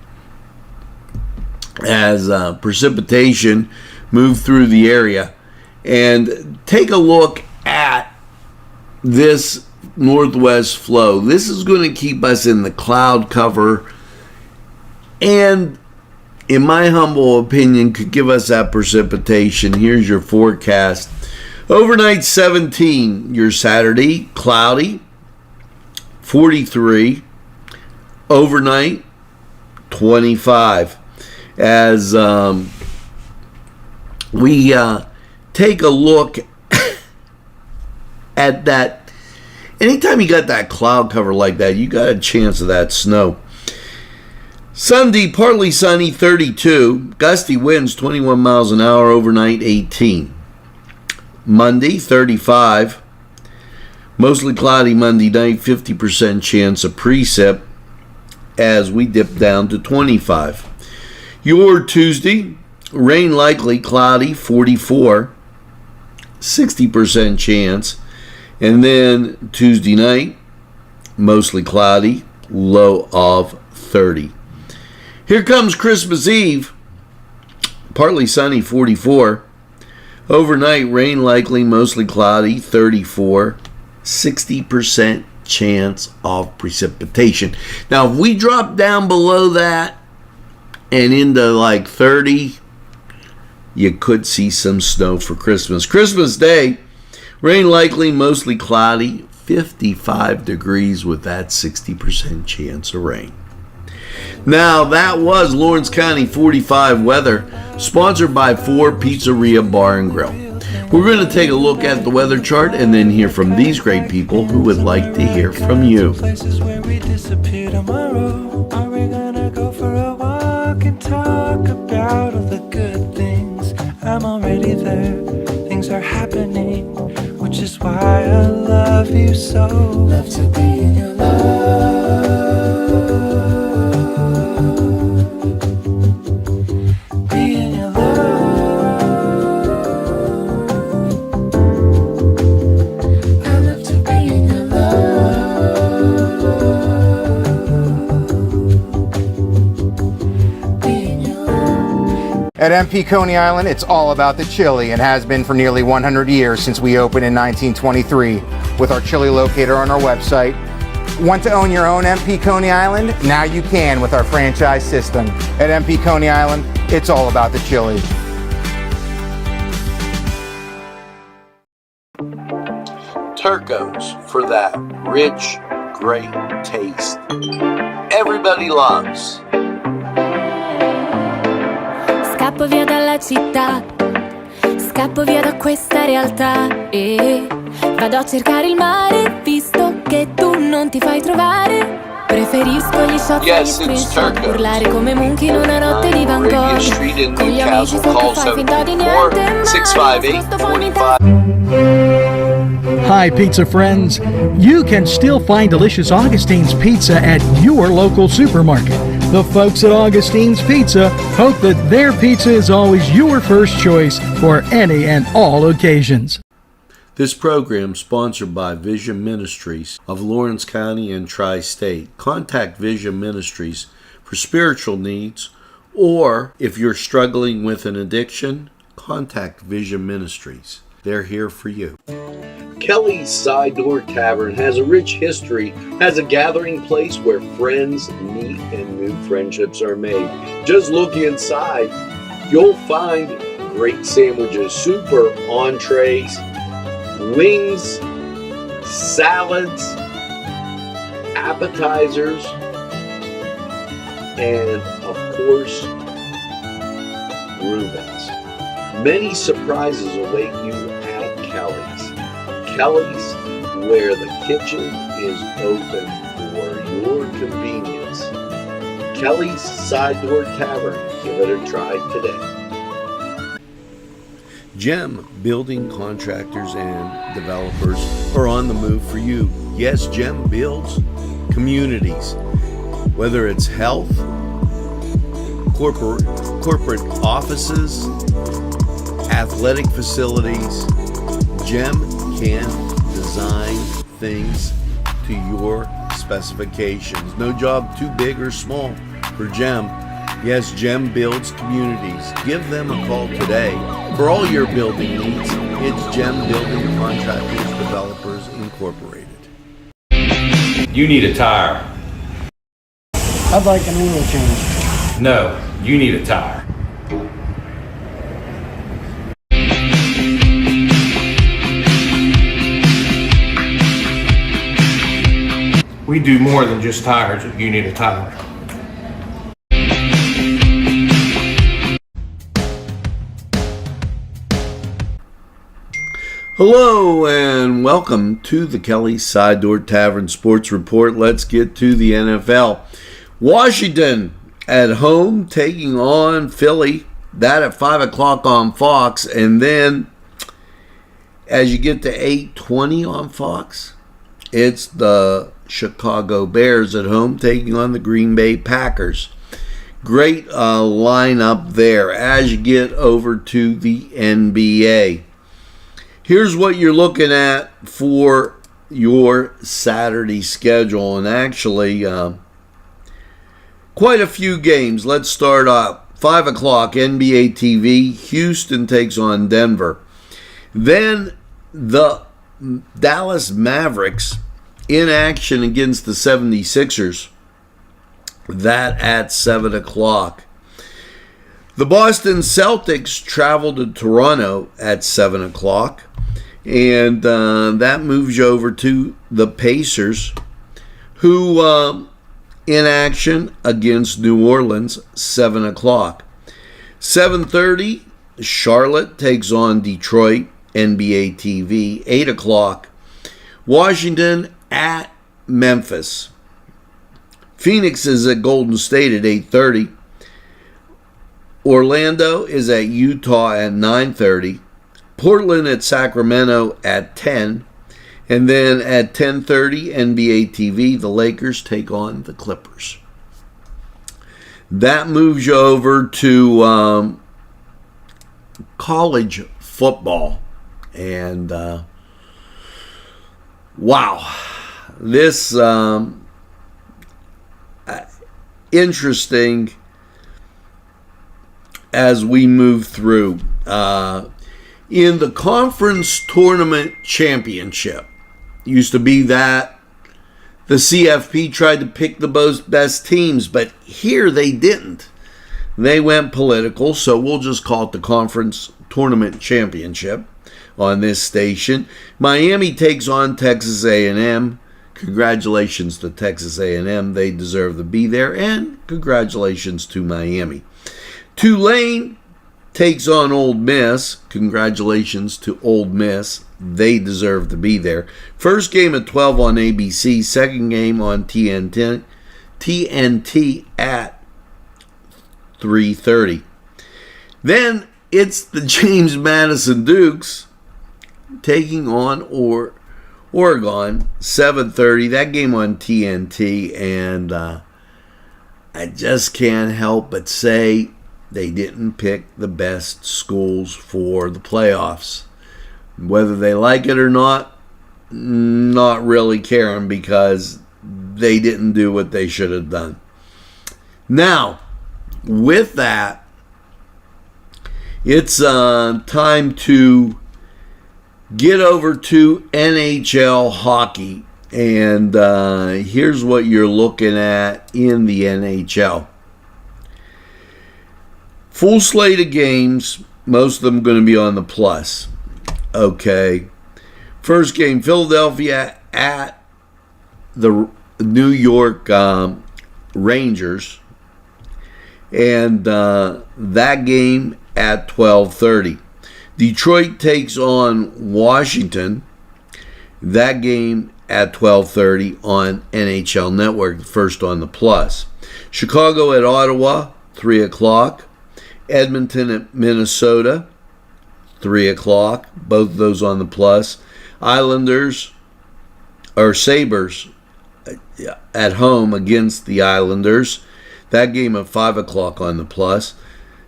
as precipitation moved through the area. And take a look at this northwest flow. This is going to keep us in the cloud cover, and in my humble opinion could give us that precipitation. Here's your forecast. Overnight 17, your Saturday cloudy, 43. Overnight 25. As we take a look at that, anytime you got that cloud cover like that, you got a chance of that snow. Sunday, partly sunny, 32. Gusty winds, 21 miles an hour, overnight 18. Monday, 35. Mostly cloudy Monday night, 50% chance of precip as we dip down to 25. Your Tuesday, rain likely, cloudy, 44. 60% chance. And then Tuesday night, mostly cloudy, low of 30. Here comes Christmas Eve, partly sunny, 44. Overnight, rain likely, mostly cloudy, 34. 60% chance of precipitation. Now, if we drop down below that and into like 30, you could see some snow for Christmas. Christmas Day, rain likely, mostly cloudy, 55 degrees with that 60% chance of rain. Now, that was Lawrence County 45 weather, sponsored by 4 Pizzeria Bar and Grill. We're going to take a look at the weather chart and then hear from these great people who would like to hear from you. Places where we disappear tomorrow. Are we gonna go for a walk and talk about all the good things? I'm already there. Things are happening, which is why I love you so. Love to be in your love. Be in your love. I love to be in your love. Be in your love. At MP Coney Island, it's all about the chili and has been for nearly 100 years since we opened in 1923 with our chili locator on our website. Want to own your own MP Coney Island? Now you can with our franchise system. At MP Coney Island, it's all about the chili. Turco's for that rich, great taste everybody loves. Scappo via dalla città, scappo via da questa realtà e vado a cercare il mare, visto che tu non ti fai trovare. Preferisco gli shot e gli screenshot, urlare come Munch in una notte di Van Gogh. Con gli amici sotto fai finta di niente, ma Hi, pizza friends. You can still find delicious Augustine's Pizza at your local supermarket. The folks at Augustine's Pizza hope that their pizza is always your first choice for any and all occasions. This program sponsored by Vision Ministries of Lawrence County and Tri-State. Contact Vision Ministries for spiritual needs, or if you're struggling with an addiction, contact Vision Ministries. They're here for you. Kelly's Side Door Tavern has a rich history as a gathering place where friends meet and new friendships are made. Just look inside. You'll find great sandwiches, super entrees, wings, salads, appetizers, and of course, Reubens. Many surprises await you at Kelly's. Kelly's, where the kitchen is open for your convenience. Kelly's Side Door Tavern. Give it a try today. GEM Building Contractors and Developers are on the move for you. Yes, GEM builds communities. Whether it's health, corporate offices, athletic facilities, GEM can design things to your specifications. No job too big or small for GEM. Yes, GEM builds communities. Give them a call today. For all your building needs, it's GEM Building Contractors Developers Incorporated. You need a tire. I'd like an oil change. No, you need a tire. We do more than just tires if you need a tire. Hello and welcome to the Kelly's Side Door Tavern Sports Report. Let's get to the NFL. Washington at home taking on Philly. That at 5 o'clock on Fox. And then as you get to 8:20 on Fox, it's the Chicago Bears at home taking on the Green Bay Packers. Great lineup there. As you get over to the NBA, here's what you're looking at for your Saturday schedule, and actually quite a few games. Let's start up 5 o'clock NBA TV. Houston takes on Denver. Then the Dallas Mavericks in action against the 76ers. That at 7 o'clock. The Boston Celtics travel to Toronto at 7 o'clock. And that moves you over to the Pacers, who in action against New Orleans, 7 o'clock. 7:30, Charlotte takes on Detroit, NBA TV, 8 o'clock. Washington at Memphis. Phoenix is at Golden State at 8:30. Orlando is at Utah at 9:30. Portland at Sacramento at 10. And then at 10:30 NBA TV, the Lakers take on the Clippers. That moves you over to college football. And wow, this interesting as we move through. In the conference tournament championship, used to be that the CFP tried to pick the best teams, but here they didn't. They went political, so we'll just call it the conference tournament championship on this station. Miami takes on Texas A&M. Congratulations to Texas A&M. They deserve to be there, and congratulations to Miami. Tulane takes on Ole Miss. Congratulations to Ole Miss. They deserve to be there. First game at 12 on ABC. Second game on TNT at 3:30. Then it's the James Madison Dukes taking on Oregon, 7:30. That game on TNT, and I just can't help but say they didn't pick the best schools for the playoffs. Whether they like it or not really caring, because they didn't do what they should have done. Now, with that, it's time to get over to NHL hockey. And here's what you're looking at in the NHL. Full slate of games, most of them going to be on the plus. Okay. First game, Philadelphia at the New York Rangers. And that game at 12:30. Detroit takes on Washington. That game at 12:30 on NHL Network, first on the plus. Chicago at Ottawa, 3 o'clock. Edmonton at Minnesota, 3 o'clock. Both of those on the plus. Sabres at home against the Islanders. That game at 5 o'clock on the Plus.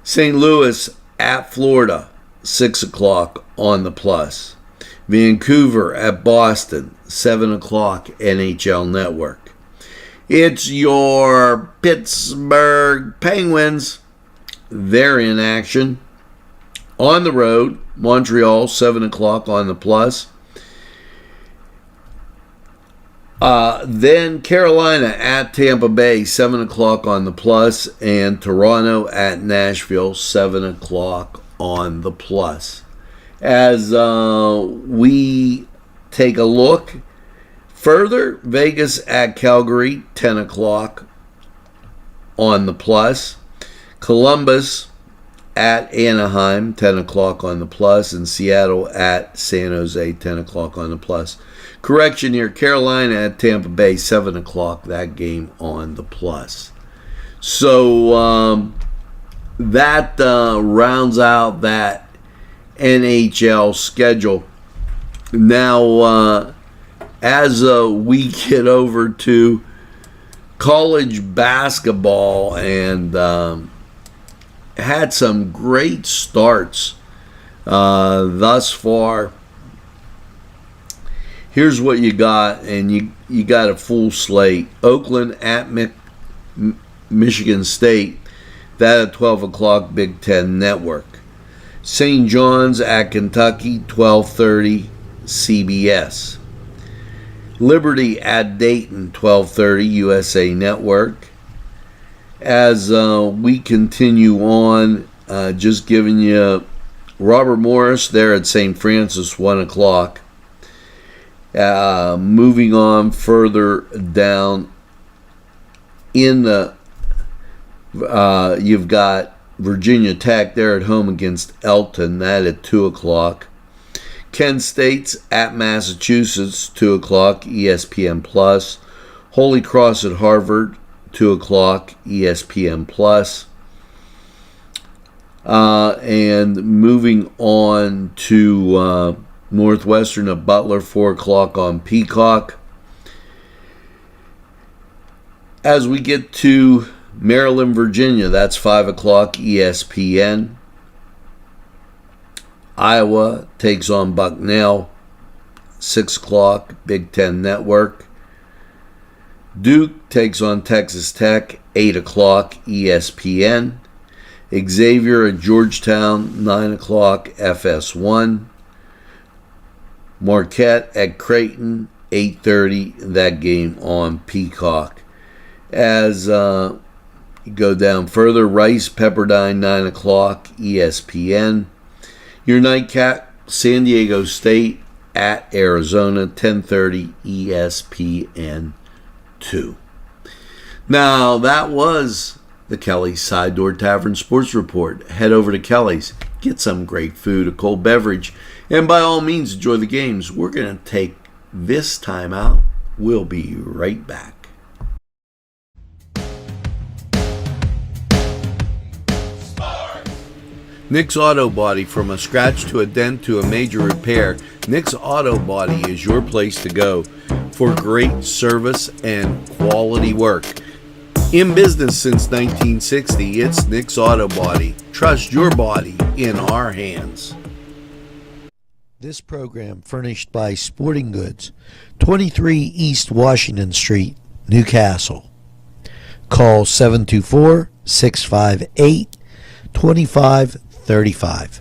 St. Louis at Florida, 6 o'clock on the Plus. Vancouver at Boston, 7 o'clock, NHL Network. It's your Pittsburgh Penguins. They're in action. On the road, Montreal, 7 o'clock on the Plus. Then Carolina at Tampa Bay, 7 o'clock on the Plus. And Toronto at Nashville, 7 o'clock on the Plus. As we take a look further, Vegas at Calgary, 10 o'clock on the Plus. Columbus at Anaheim, 10 o'clock on the Plus. And Seattle at San Jose, 10 o'clock on the Plus. Correction here, Carolina at Tampa Bay, 7 o'clock, that game on the Plus. So that rounds out that NHL schedule. Now, as we get over to college basketball, and had some great starts thus far. Here's what you got, and you got a full slate. Oakland at Michigan State, that at 12 o'clock, Big Ten Network. St. John's at Kentucky, 12:30, CBS. Liberty at Dayton, 12:30, USA Network. As we continue on, just giving you Robert Morris there at St. Francis, 1 o'clock. Moving on further down in the, you've got Virginia Tech there at home against Elton, that at 2 o'clock. Kent State's at Massachusetts, 2 o'clock, ESPN Plus. Holy Cross at Harvard, 2 o'clock, ESPN Plus. And moving on to Northwestern at Butler, 4 o'clock on Peacock. As we get to Maryland, Virginia, that's 5 o'clock, ESPN. Iowa takes on Bucknell, 6 o'clock, Big Ten Network. Duke takes on Texas Tech, 8 o'clock, ESPN. Xavier at Georgetown, 9 o'clock, FS1. Marquette at Creighton, 8:30, that game on Peacock. As you go down further, Rice, Pepperdine, 9 o'clock, ESPN. Your nightcap, San Diego State at Arizona, 10:30, ESPN2. Now, that was the Kelly's Side Door Tavern Sports Report. Head over to Kelly's, get some great food, a cold beverage, and by all means, enjoy the games. We're going to take this time out. We'll be right back. Nick's Auto Body, from a scratch to a dent to a major repair, Nick's Auto Body is your place to go for great service and quality work. In business since 1960, it's Nick's Auto Body. Trust your body in our hands. This program furnished by Sporting Goods, 23 East Washington Street, Newcastle. Call 724-658-2535.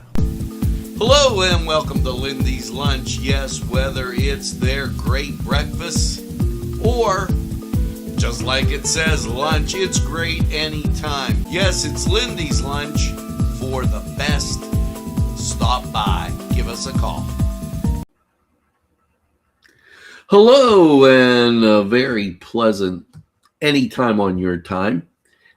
Hello and welcome to Lindy's Lunch. Yes, whether it's their great breakfast or, just like it says, lunch, it's great anytime. Yes, it's Lindy's Lunch. For the best, stop by. Give us a call. Hello and a very pleasant anytime on your time.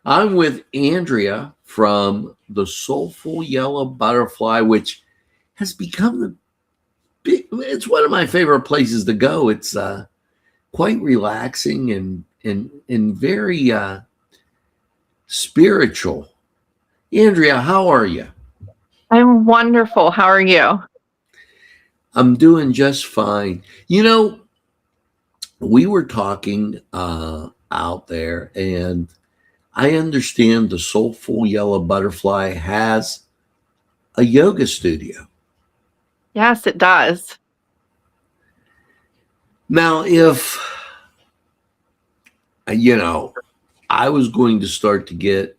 I'm with Andrea from the Soulful Yellow Butterfly, which has become it's one of my favorite places to go. It's quite relaxing and very spiritual. Andrea, how are you? I'm wonderful. How are you? I'm doing just fine. You know, we were talking out there, and I understand the Soulful Yellow Butterfly has a yoga studio. Yes, it does. Now, if, I was going to start to get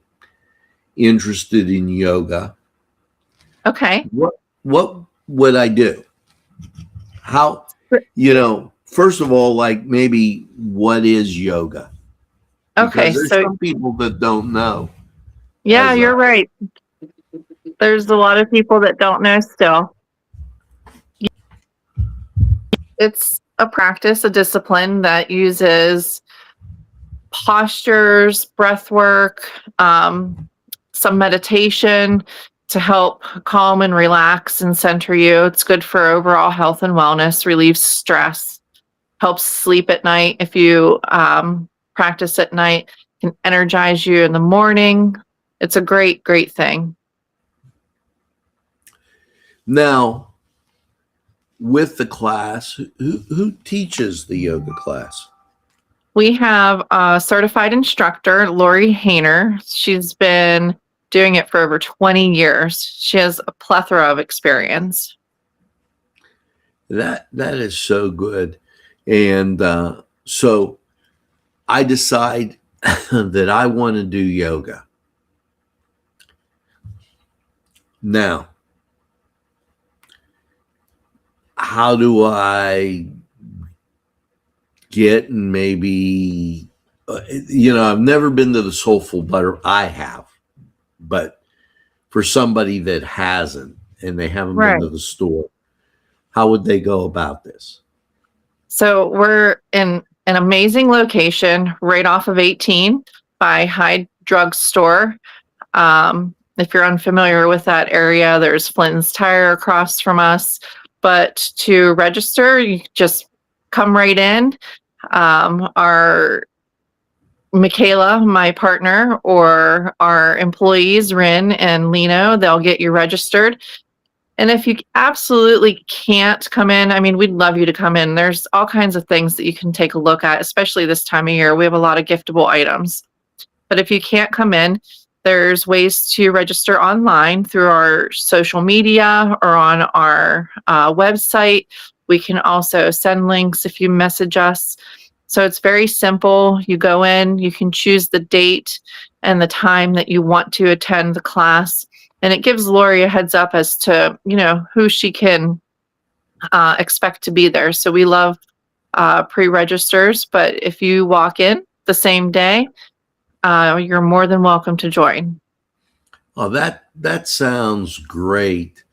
interested in yoga, Okay. what would I do? How, first of all, like maybe what is yoga? Okay, Because there's so some people that don't know. yeah, you're right. There's a lot of people that don't know still. It's a practice, a discipline that uses postures, breath work, some meditation to help calm and relax and center you. It's good for overall health and wellness, relieves stress, helps sleep at night. If you practice at night, can energize you in the morning. It's a great, great thing. Now, with the class, who teaches the yoga class? We have a certified instructor, Lori Hayner. She's been doing it for over 20 years. She has a plethora of experience. That is so good. And so I decide that I want to do yoga. Now, how do I get, and maybe, I've never been to the Soulful Butter. I have, but for somebody that hasn't and they haven't been to the store, how would they go about this? So we're in an amazing location right off of 18 by Hyde Drug Store. If you're unfamiliar with that area, there's Flynn's Tire across from us. But to register, you just come right in. Our Michaela, my partner, or our employees, Rin and Lino, they'll get you registered. And if you absolutely can't come in, I mean, we'd love you to come in. There's all kinds of things that you can take a look at, especially this time of year. We have a lot of giftable items. But if you can't come in, there's ways to register online through our social media or on our website. We can also send links if you message us. So it's very simple. You go in, you can choose the date and the time that you want to attend the class. And it gives Lori a heads up as to, who she can expect to be there. So we love pre-registers, but if you walk in the same day, you're more than welcome to join. Oh, that sounds great.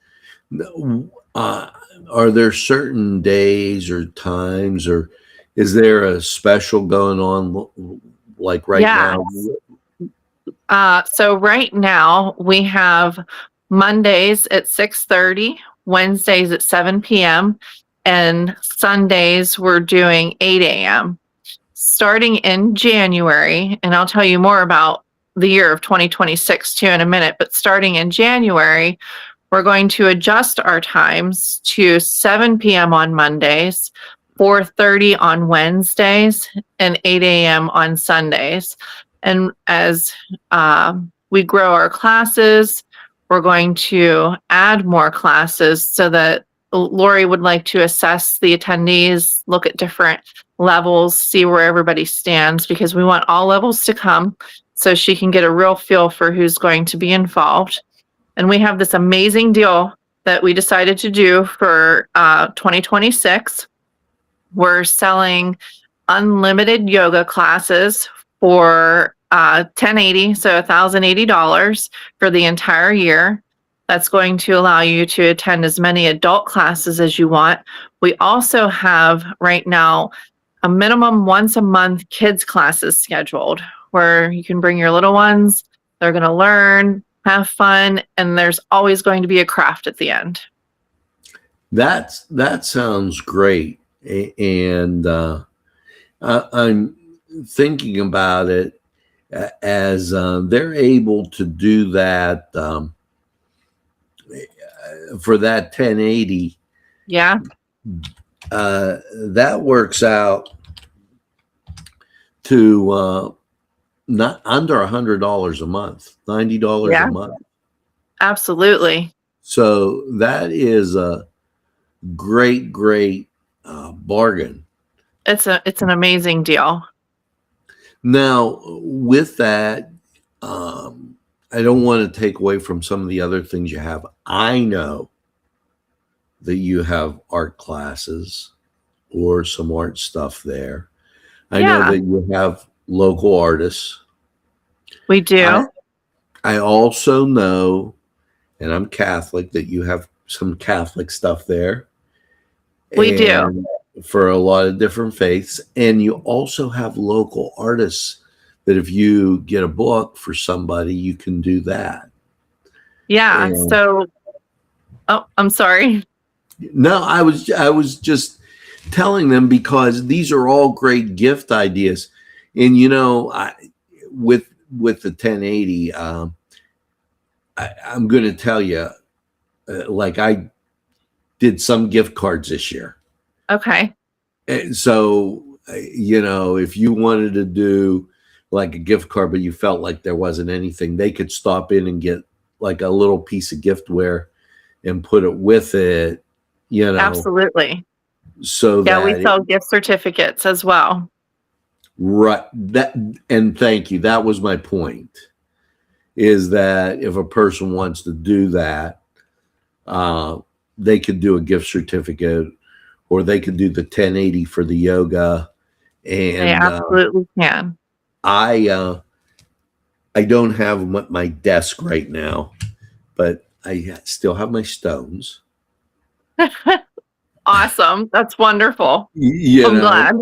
Are there certain days or times, or is there a special going on like right now? So right now we have Mondays at 6:30, Wednesdays at 7 p.m., and Sundays we're doing 8 a.m. Starting in January, and I'll tell you more about the year of 2026 too in a minute, but starting in January, we're going to adjust our times to 7 p.m. on Mondays, 4:30 on Wednesdays, and 8 a.m. on Sundays. And as we grow our classes, we're going to add more classes so that Lori would like to assess the attendees, look at different levels, see where everybody stands, because we want all levels to come so she can get a real feel for who's going to be involved. And we have this amazing deal that we decided to do for 2026. We're selling unlimited yoga classes for $1,080, so $1,080 for the entire year. That's going to allow you to attend as many adult classes as you want. We also have right now a minimum once a month kids classes scheduled where you can bring your little ones. They're going to learn, have fun, and there's always going to be a craft at the end. That sounds great. And I'm thinking about it as they're able to do that for that 1080. Yeah. That works out to not under $100 a month, $90 a Yeah, month. absolutely. So that is a great, great bargain. It's an amazing deal. Now, with that, I don't want to take away from some of the other things you have. I know that you have art classes or some art stuff there. I know Yeah. that you have local artists. We do. I also know, and I'm Catholic, that you have some Catholic stuff there. We do. And for a lot of different faiths. And you also have local artists that if you get a book for somebody, you can do that. Yeah. And So, oh, I'm sorry. no, I was just telling them because these are all great gift ideas. And you know, with the 1080, I'm going to tell you, like I did some gift cards this year. Okay. And so, you know, if you wanted to do like a gift card, but you felt like there wasn't anything, they could stop in and get like a little piece of giftware and put it with it, you know. Absolutely. So Yeah, we that sell gift certificates as well. right. That, and thank you. That was my point, is that if a person wants to do that, they could do a gift certificate, or they could do the 1080 for the yoga. They And absolutely can. I don't have them at my desk right now, but I still have my stones. Awesome. That's wonderful. You I'm know, glad.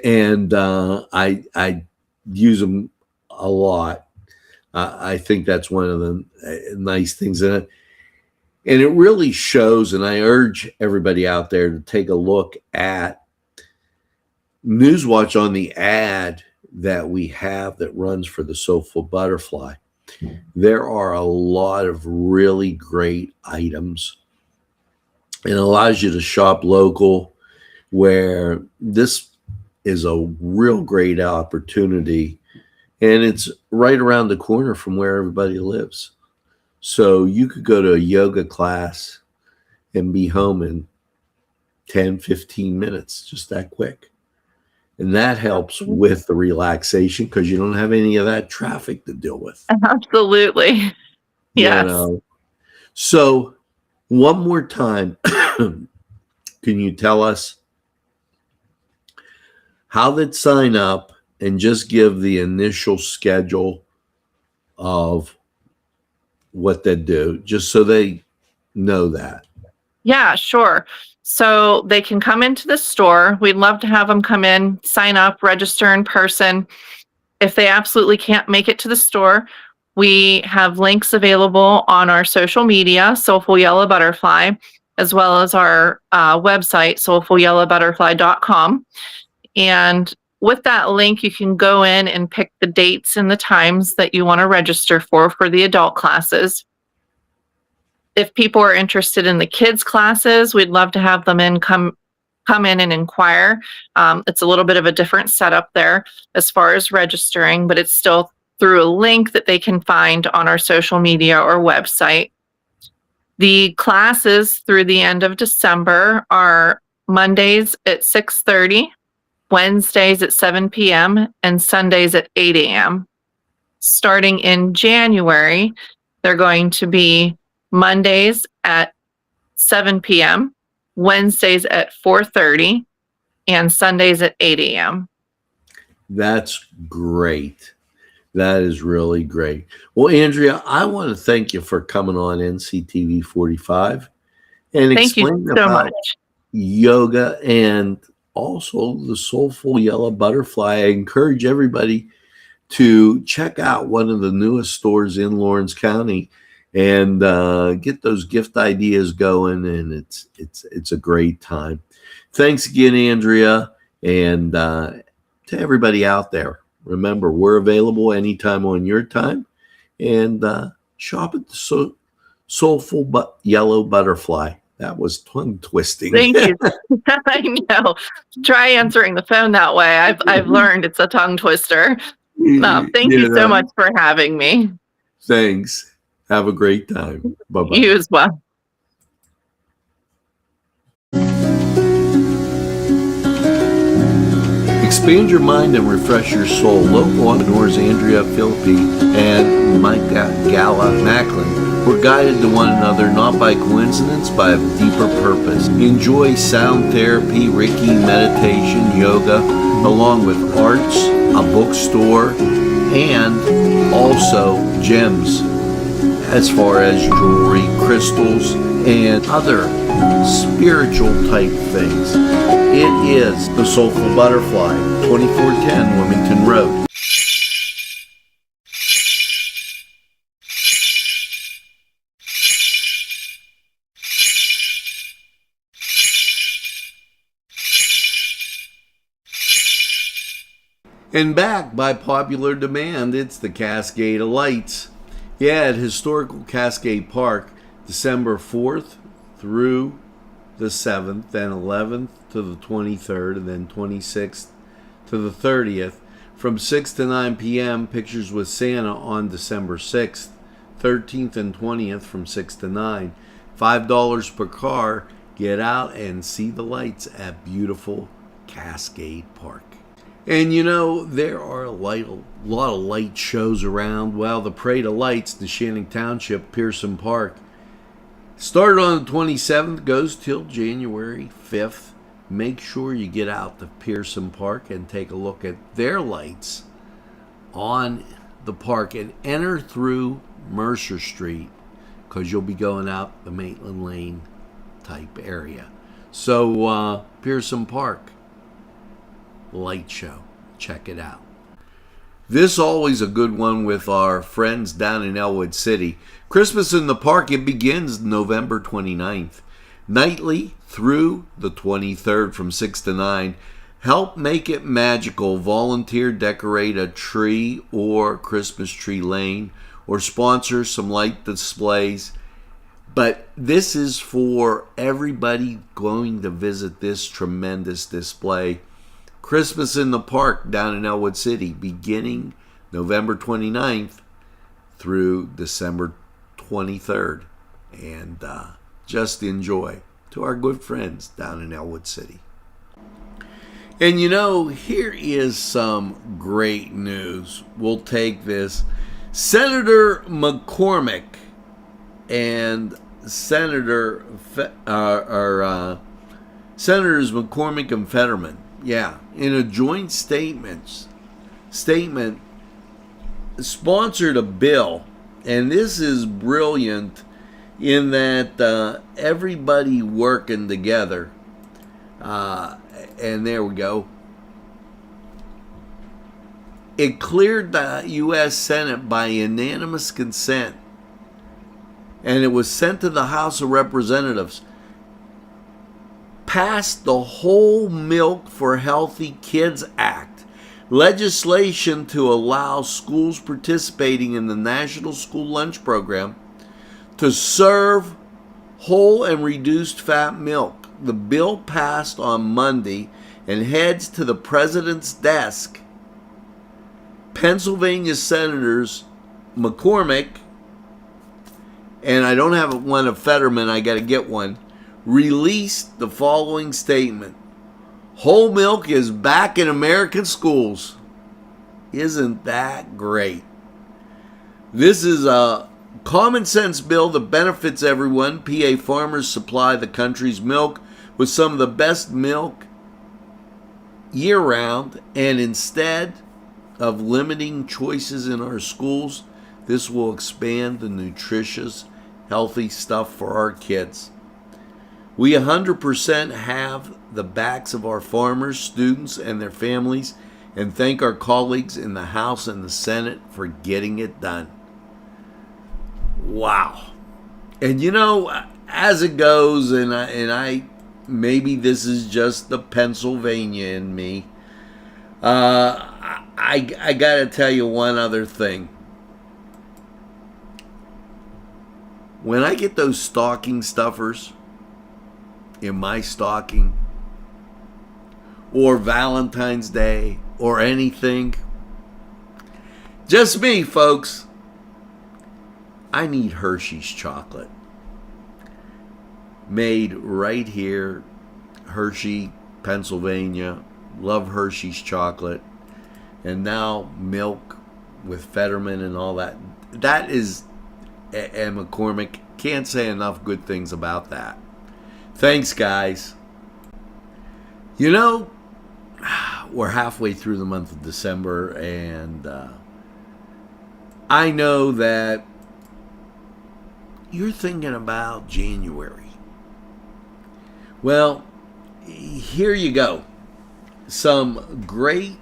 and I use them a lot. I think that's one of the nice things in it. And it really shows, and I urge everybody out there to take a look at Newswatch on the ad that we have that runs for the Soulful Butterfly. There are a lot of really great items. It allows you to shop local, where this is a real great opportunity. And it's right around the corner from where everybody lives. So you could go to a yoga class and be home in 10, 15 minutes, just that quick. And that helps with the relaxation because you don't have any of that traffic to deal with. Absolutely. Yes. You know? So one more time, can you tell us how they'd sign up and just give the initial schedule of what they do, just so they know that? Yeah, sure. So they can come into the store. We'd love to have them come in, sign up, register in person. If they absolutely can't make it to the store, we have links available on our social media, Soulful Yellow Butterfly, as well as our website, soulfulyellowbutterfly.com. And with that link, you can go in and pick the dates and the times that you want to register for the adult classes. If people are interested in the kids classes, we'd love to have them come in and inquire. It's a little bit of a different setup there as far as registering, but it's still through a link that they can find on our social media or website. The classes through the end of December are Mondays at 6:30, Wednesdays at 7 p.m., and Sundays at 8 a.m. Starting in January, they're going to be Mondays at 7 p.m., Wednesdays at 4:30, and Sundays at 8 a.m. That's great. That is really great. Well, Andrea, I want to thank you for coming on NCTV45 and Thank you explaining so about much. yoga and also the Soulful Yellow Butterfly. I encourage everybody to check out one of the newest stores in Lawrence County and get those gift ideas going. And it's a great time. Thanks again, Andrea, and to everybody out there. Remember, we're available anytime on your time, and shop at the Soulful Yellow Butterfly. That was tongue twisting. Thank you. I know. Try answering the phone that way. I've learned it's a tongue twister. No, thank you so know. much for having me. Thanks. Have a great time. Bye-bye. You as well. Expand your mind and refresh your soul. Local entrepreneurs Andrea Philippi and Mike Gala Macklin were guided to one another not by coincidence, by a deeper purpose. Enjoy sound therapy, Reiki, meditation, yoga, along with arts, a bookstore, and also gems as far as jewelry, crystals, and other spiritual type things. It is the Soulful Butterfly, 2410 Wilmington Road. And back by popular demand, it's the Cascade of Lights. Yeah, at Historical Cascade Park, December 4th through the 7th, then 11th to the 23rd, and then 26th to the 30th. From 6 to 9 p.m., Pictures with Santa on December 6th, 13th and 20th from 6 to 9. $5 per car. Get out and see the lights at beautiful Cascade Park. And you know, there are a lot of light shows around. Well, the Parade of Lights, the Shannon Township, Pearson Park, started on the 27th, goes till January 5th. Make sure you get out to Pearson Park and take a look at their lights on the park and enter through Mercer Street, because you'll be going out the Maitland Lane type area. So Pearson Park light show, check it out. This always a good one with our friends down in Elwood City. Christmas in the Park, it begins November 29th. Nightly through the 23rd from 6 to 9. Help make it magical. Volunteer, decorate a tree or Christmas tree lane, or sponsor some light displays. But this is for everybody going to visit this tremendous display. Christmas in the Park down in Elwood City, beginning November 29th through December 23rd. And just enjoy to our good friends down in Elwood City. And you know, here is some great news. We'll take this. Senator McCormick and Senators McCormick and Fetterman, in a joint statement sponsored a bill, and this is brilliant in that everybody working together, and there we go. It cleared the U.S. Senate by unanimous consent, and it was sent to the House of Representatives. Passed the Whole Milk for Healthy Kids Act, legislation to allow schools participating in the National School Lunch Program to serve whole and reduced fat milk. The bill passed on Monday and heads to the president's desk. Pennsylvania Senators McCormick, and I don't have one of Fetterman, I got to get one, released the following statement. Whole milk is back in American schools. Isn't that great? This is a common sense bill that benefits everyone. PA farmers supply the country's milk with some of the best milk year round, and instead of limiting choices in our schools, this will expand the nutritious, healthy stuff for our kids. We 100% have the backs of our farmers, students, and their families, and thank our colleagues in the House and the Senate for getting it done. Wow. And you know, as it goes, and I maybe this is just the Pennsylvania in me, I got to tell you one other thing. When I get those stocking stuffers in my stocking, or Valentine's Day, or anything, Just me, folks. I need Hershey's chocolate. Made right here, Hershey, Pennsylvania. Love Hershey's chocolate. And now milk with Fetterman and all that. That is, and McCormick, can't say enough good things about that. Thanks, guys. You know, we're halfway through the month of December, and I know that you're thinking about January. Well, here you go. Some great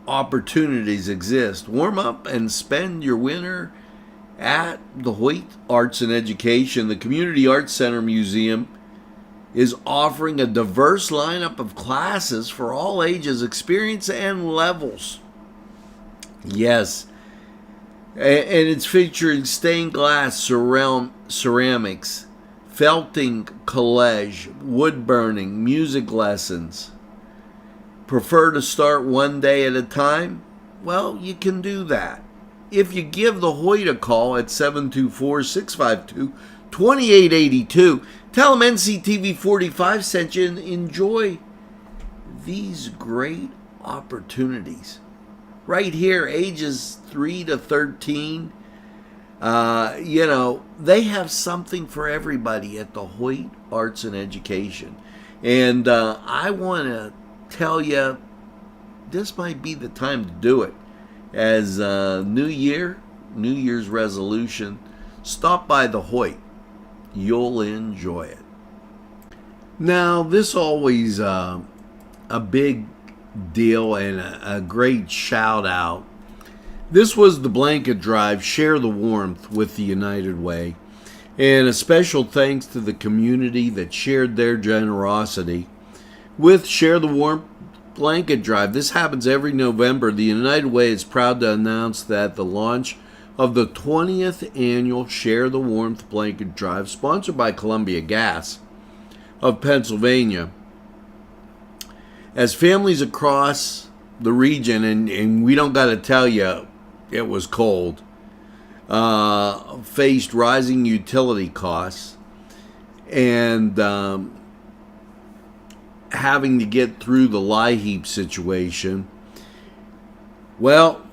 opportunities exist. Warm up and spend your winter at the Hoyt Arts and Education. The Community Arts Center Museum is offering a diverse lineup of classes for all ages, experience, and levels. Yes, and it's featuring stained glass, ceramics, felting, collage, wood burning, music lessons. Prefer to start one day at a time? Well, you can do that. If you give the Hoyt a call at 724-652-2882, tell them NCTV45 sent you and enjoy these great opportunities. Right here, ages 3 to 13. They have something for everybody at the Hoyt Arts and Education. And I want to tell you, this might be the time to do it. As New Year's resolution, stop by the Hoyt. You'll enjoy it. Now, this always a big deal and a great shout out. This was the blanket drive, Share the Warmth with the United Way. And a special thanks to the community that shared their generosity with Share the Warmth Blanket Drive. This happens every November. The United Way is proud to announce that the launch of the 20th annual Share the Warmth Blanket Drive, sponsored by Columbia Gas of Pennsylvania, as families across the region, and we don't got to tell you, it was cold, faced rising utility costs and having to get through the lie heap situation. Well,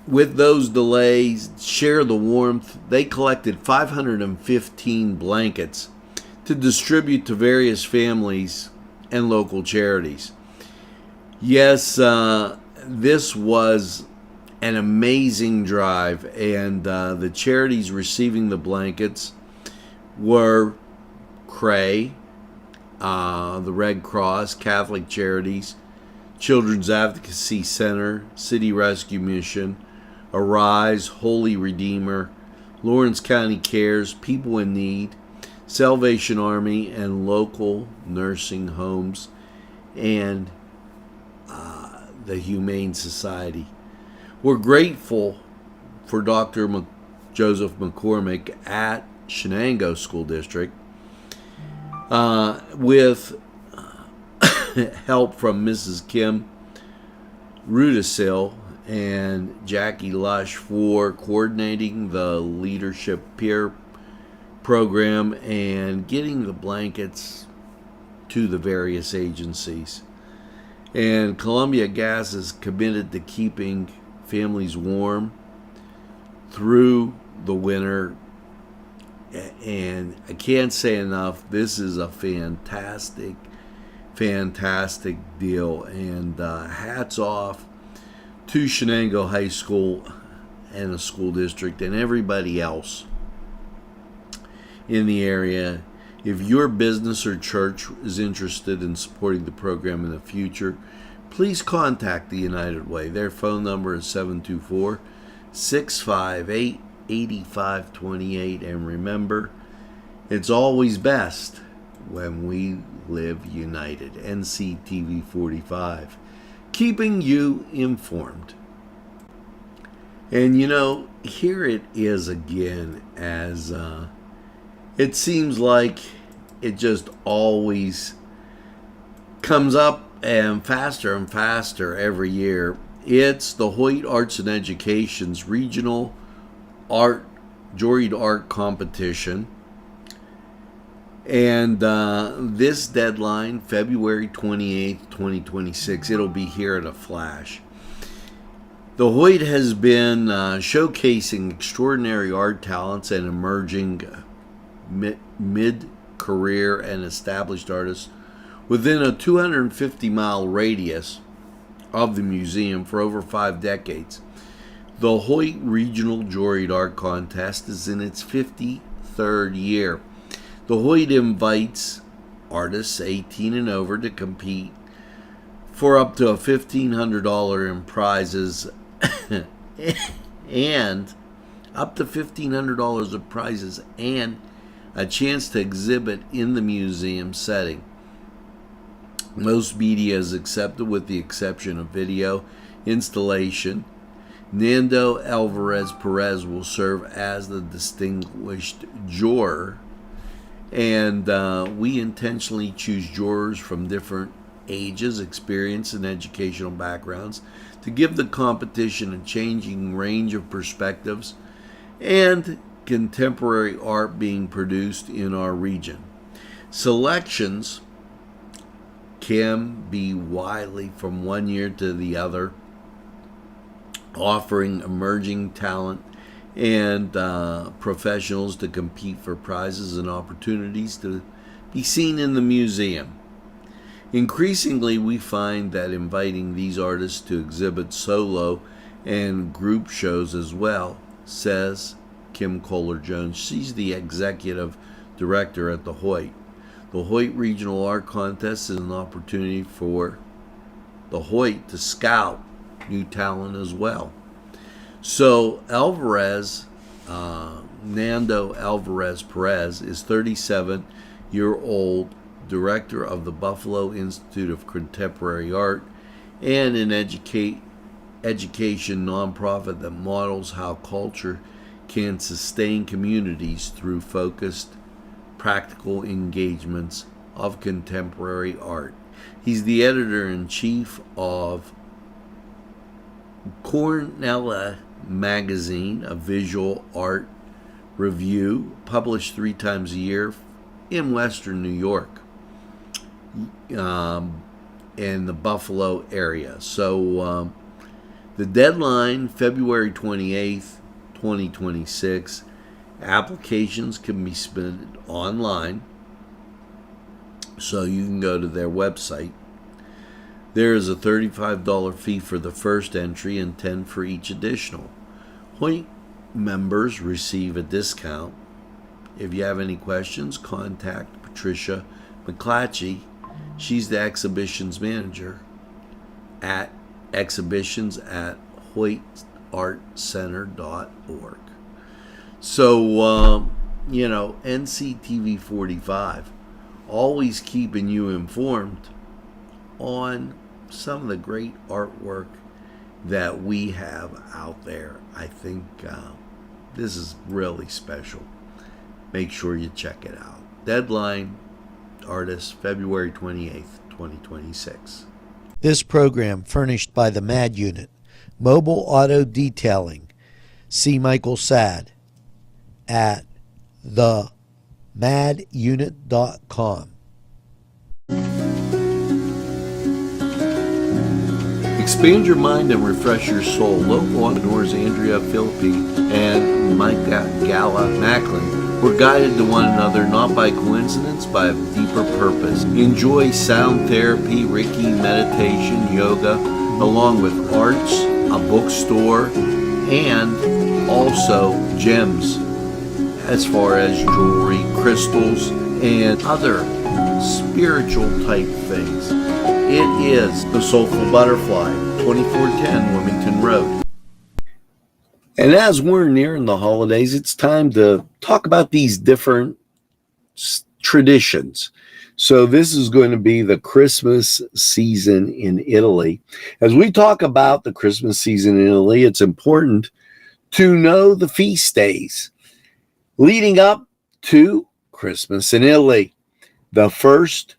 with those delays, Share the Warmth, they collected 515 blankets to distribute to various families and local charities. Yes, this was an amazing drive, and the charities receiving the blankets were Cray, the Red Cross, Catholic Charities, Children's Advocacy Center, City Rescue Mission, Arise, Holy Redeemer, Lawrence County Cares, People in Need, Salvation Army, and local nursing homes, and the Humane Society. We're grateful for Dr. Joseph McCormick at Shenango School District, with help from Mrs. Kim Rudisil and Jackie Lush for coordinating the leadership peer program and getting the blankets to the various agencies. And Columbia Gas is committed to keeping families warm through the winter. And I can't say enough, this is a fantastic deal. And hats off to Shenango High School and the school district and everybody else in the area. If your business or church is interested in supporting the program in the future, please contact the United Way. Their phone number is 724-658-8528. And remember, it's always best when we live united. NCTV45, keeping you informed. And here it is again, as it seems like it just always comes up and faster every year. It's the Hoyt Arts and Education's regional juried art competition. And this deadline, February 28th, 2026, it'll be here at a flash. The Hoyt has been showcasing extraordinary art talents and emerging mid-career and established artists within a 250-mile radius of the museum for over 5 decades. The Hoyt Regional Juried Art Contest is in its 53rd year. The Hoyt invites artists 18 and over to compete for up to $1,500 in prizes and up to $1,500 of prizes and a chance to exhibit in the museum setting. Most media is accepted with the exception of video installation. Nando Alvarez Perez will serve as the distinguished juror, and we intentionally choose jurors from different ages, experience, and educational backgrounds to give the competition a changing range of perspectives and contemporary art being produced in our region. Selections can be widely from one year to the other, offering emerging talent and professionals to compete for prizes and opportunities to be seen in the museum. Increasingly, we find that inviting these artists to exhibit solo and group shows as well, says Kim Kohler-Jones. She's the executive director at the Hoyt. The Hoyt Regional Art Contest is an opportunity for the Hoyt to scout new talent as well. So Nando Alvarez Perez is 37-year-old director of the Buffalo Institute of Contemporary Art and an education nonprofit that models how culture can sustain communities through focused, practical engagements of contemporary art. He's the editor-in-chief of Cornella Magazine, a visual art review published 3 times a year in Western New York, in the Buffalo area. So the deadline, February 28th, 2026. Applications can be submitted online, so you can go to their website. There is a $35 fee for the first entry and $10 for each additional. Hoyt members receive a discount. If you have any questions, contact Patricia McClatchy. She's the exhibitions manager at exhibitions@hoytartcenter.org. So, NCTV45, always keeping you informed on some of the great artwork that we have out there. I think this is really special. Make sure you check it out. Deadline, artist, February 28th, 2026. This program furnished by the MAD Unit, Mobile Auto Detailing. See Michael Sad at themadunit.com. Expand your mind and refresh your soul. Local entrepreneurs Andrea Philippi and Micah Gala Macklin were guided to one another not by coincidence, by a deeper purpose. Enjoy sound therapy, Reiki, meditation, yoga, along with arts, a bookstore, and also gems as far as jewelry, crystals, and other spiritual type things. It is the Soulful Butterfly, 2410 Wilmington Road. And as we're nearing the holidays, it's time to talk about these different traditions. So this is going to be the Christmas season in Italy. As we talk about the Christmas season in Italy, it's important to know the feast days leading up to Christmas in Italy. The first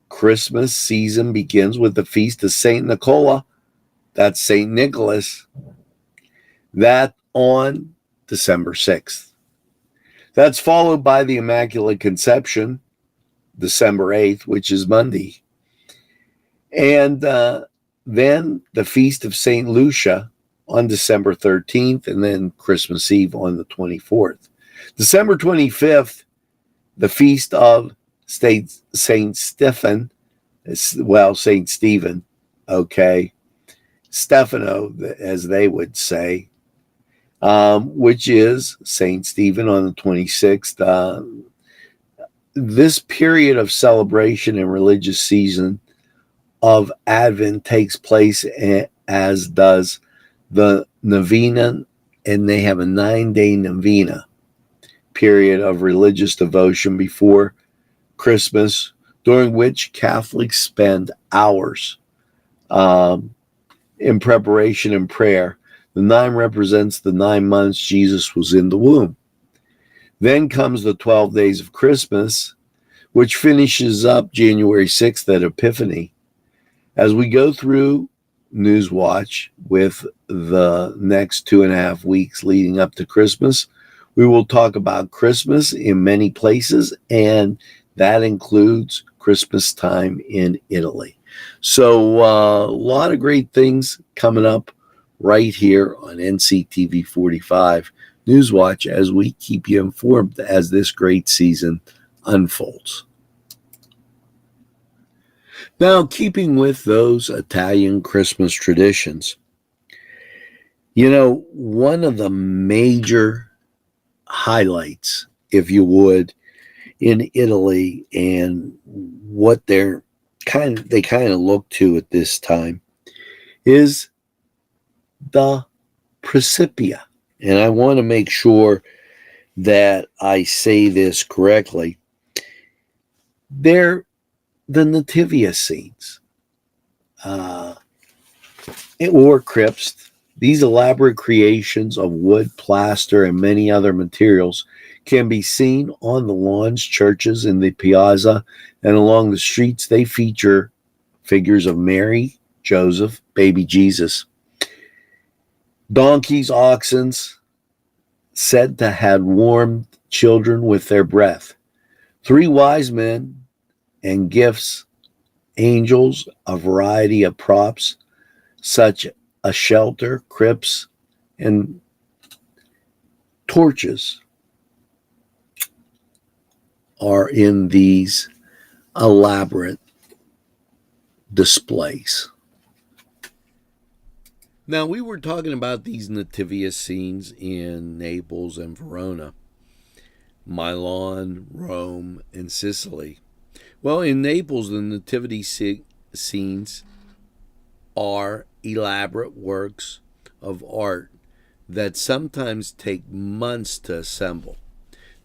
Christmas season begins with the feast of Saint Nicola that's St. Nicholas, that on December 6th. That's followed by the Immaculate Conception, December 8th, which is Monday. And then the Feast of St. Lucia on December 13th, and then Christmas Eve on the 24th. December 25th, the Feast of St. Stephen, St. Stephen, okay, Stefano, as they would say, which is St. Stephen on the 26th. This period of celebration and religious season of Advent takes place, as does the novena, and they have a 9-day novena period of religious devotion before Christmas, during which Catholics spend hours in preparation and prayer. The 9 represents the 9 months Jesus was in the womb. Then comes the 12 days of Christmas, which finishes up January 6th at Epiphany. As we go through Newswatch with the next 2.5 weeks leading up to Christmas, we will talk about Christmas in many places, and that includes Christmas time in Italy. So a lot of great things coming up right here on NCTV45 Newswatch as we keep you informed as this great season unfolds. Now, keeping with those Italian Christmas traditions, one of the major highlights, if you would, in Italy and what they kind of look to at this time is the Principia. And I want to make sure that I say this correctly. They're the Nativia scenes, or crypts. These elaborate creations of wood, plaster, and many other materials can be seen on the lawns, churches, in the piazza, and along the streets. They feature figures of Mary, Joseph, baby Jesus, donkeys, oxen, said to have warmed children with their breath, 3 wise men, and gifts, angels, a variety of props, such a shelter, crypts, and torches are in these elaborate displays. Now, we were talking about these Nativia scenes in Naples and Verona, Milan, Rome, and Sicily. Well, in Naples, the nativity scenes are elaborate works of art that sometimes take months to assemble.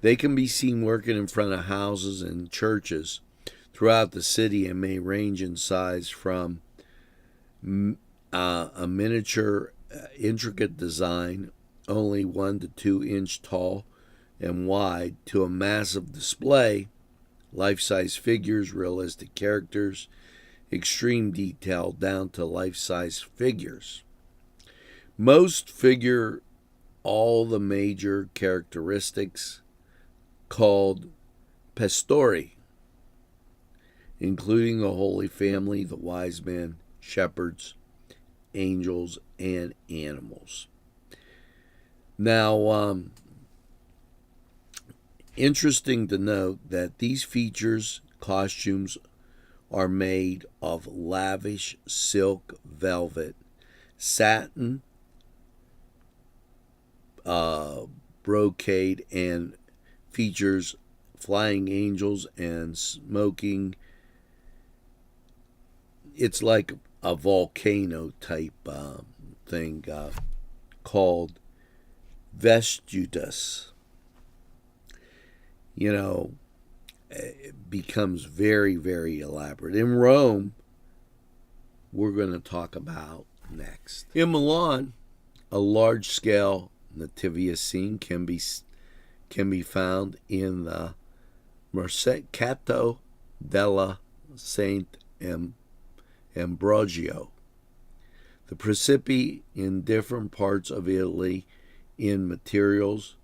They can be seen working in front of houses and churches throughout the city and may range in size from a miniature, intricate design, only 1 to 2 inch tall and wide, to a massive display, life-size figures, realistic characters, extreme detail down to life-size figures. Most figure all the major characteristics called pastori, including the Holy Family, the wise men, shepherds, angels, and animals. Now, interesting to note that these features, costumes, are made of lavish silk, velvet, satin, brocade, and features flying angels and smoking. It's like a volcano type thing called Vestus. It becomes very, very elaborate. In Rome, we're going to talk about next. In Milan, a large-scale Nativia scene can be found in the Mercato della Sant Ambrogio. The Principi in different parts of Italy in materials.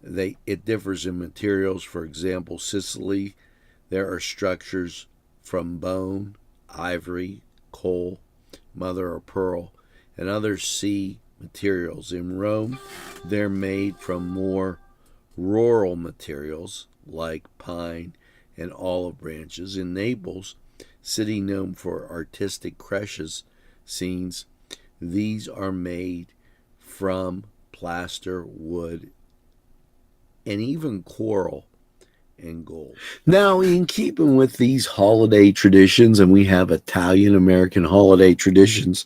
It differs in materials. For example, Sicily, there are structures from bone, ivory, coal, mother of pearl, and other sea materials. In Rome, they're made from more rural materials like pine and olive branches. In Naples, city known for artistic creches scenes, these are made from plaster, wood, and even coral and gold. Now, in keeping with these holiday traditions, and we have Italian American holiday traditions,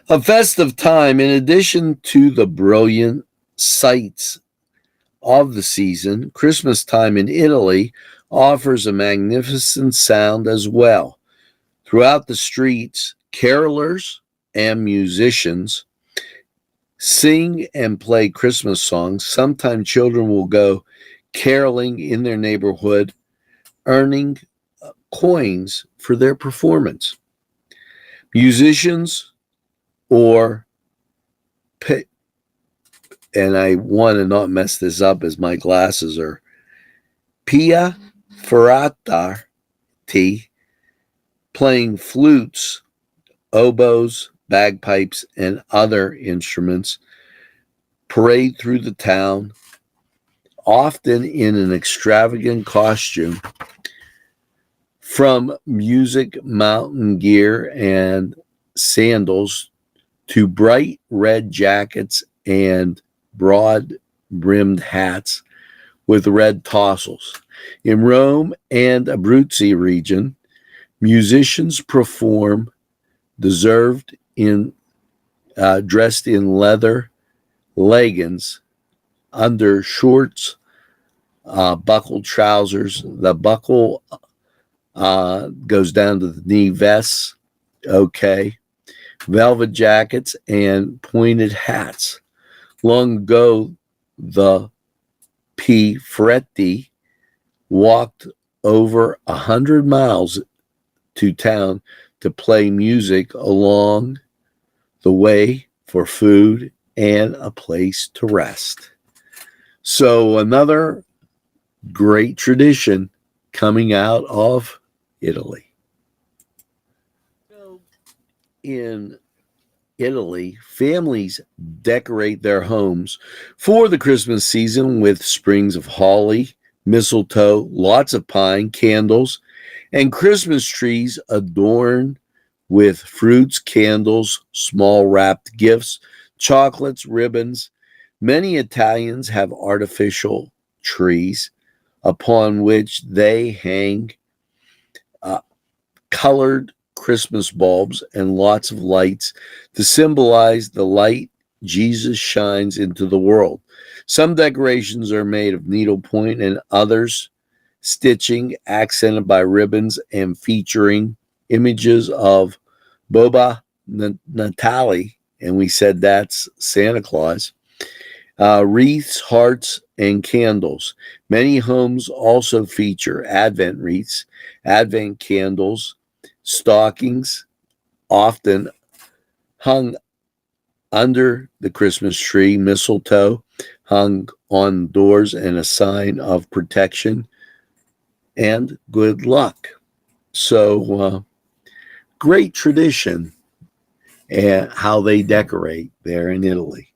a festive time, in addition to the brilliant sights of the season, Christmas time in Italy offers a magnificent sound as well. Throughout the streets, carolers and musicians sing and play Christmas songs. Sometimes children will go caroling in their neighborhood, earning coins for their performance. Musicians and I want to not mess this up as my glasses are, Pia Ferrata playing flutes, oboes, bagpipes, and other instruments, parade through the town, often in an extravagant costume, from music, mountain gear, and sandals to bright red jackets and broad-brimmed hats with red tassels. In Rome and Abruzzi region, musicians perform dressed in leather leggings under shorts, buckled trousers. The buckle goes down to the knee, vests, velvet jackets, and pointed hats. Long ago, the Ferretti walked over 100 miles to town to play music along the way for food and a place to rest. So another great tradition coming out of Italy. In Italy, families decorate their homes for the Christmas season with sprigs of holly, mistletoe, lots of pine, candles, and Christmas trees adorned with fruits, candles, small wrapped gifts, chocolates, ribbons. Many Italians have artificial trees upon which they hang colored Christmas bulbs and lots of lights to symbolize the light Jesus shines into the world. Some decorations are made of needlepoint and others stitching accented by ribbons and featuring images of Babbo Natale, and we said that's Santa Claus, wreaths, hearts, and candles. Many homes also feature Advent wreaths, Advent candles, stockings, often hung under the Christmas tree, mistletoe hung on doors, and a sign of protection and good luck. So, great tradition and how they decorate there in Italy.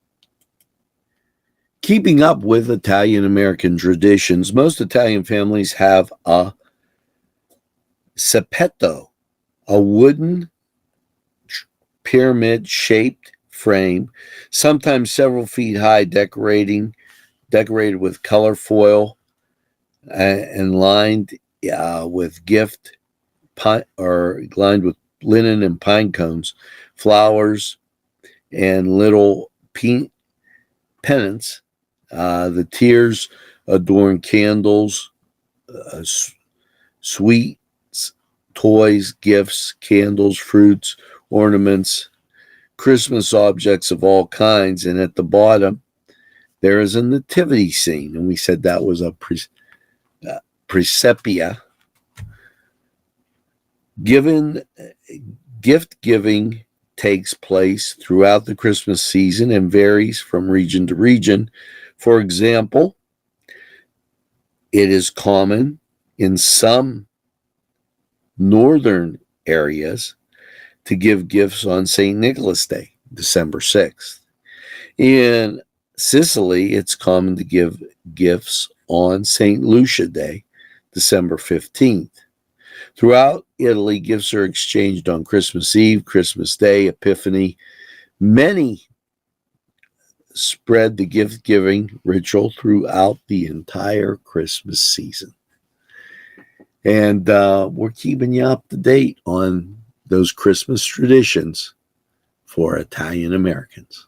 Keeping up with Italian American traditions, most Italian families have a seppetto, a wooden pyramid-shaped frame, sometimes several feet high, decorated with color foil and lined with lined with linen and pine cones, flowers, and little pennants. The tiers adorn candles, sweets, toys, gifts, candles, fruits, ornaments, Christmas objects of all kinds. And at the bottom, there is a nativity scene. And we said that was a presepia. Gift giving takes place throughout the Christmas season and varies from region to region. For example, it is common in some northern areas to give gifts on St. Nicholas Day, December 6th. In Sicily, it's common to give gifts on St. Lucia Day, December 15th. Throughout Italy, gifts are exchanged on Christmas Eve, Christmas Day, Epiphany. Many spread the gift-giving ritual throughout the entire Christmas season. And we're keeping you up to date on those Christmas traditions for Italian Americans.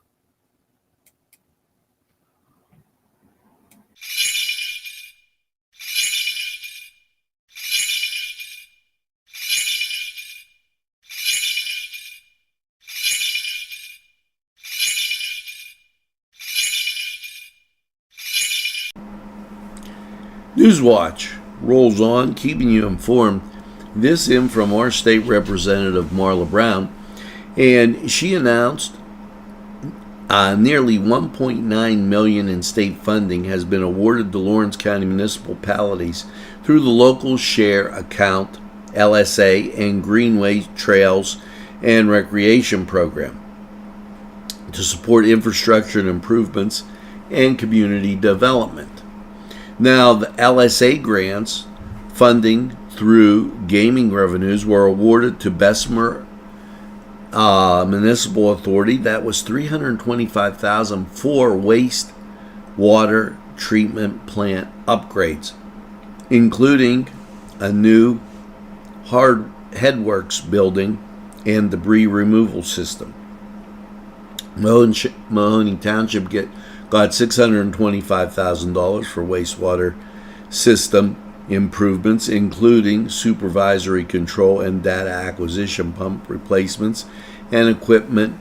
Newswatch rolls on, keeping you informed. This in from our state representative, Marla Brown, and she announced nearly $1.9 million in state funding has been awarded to Lawrence County municipalities through the local share account, LSA, and Greenway Trails and Recreation Program to support infrastructure and improvements and community development. Now, the LSA grants funding through gaming revenues were awarded to Bessemer Municipal Authority. That was $325,000 for wastewater treatment plant upgrades, including a new hard headworks building and debris removal system. Mahoney Township got $625,000 for wastewater system improvements, including supervisory control and data acquisition pump replacements and equipment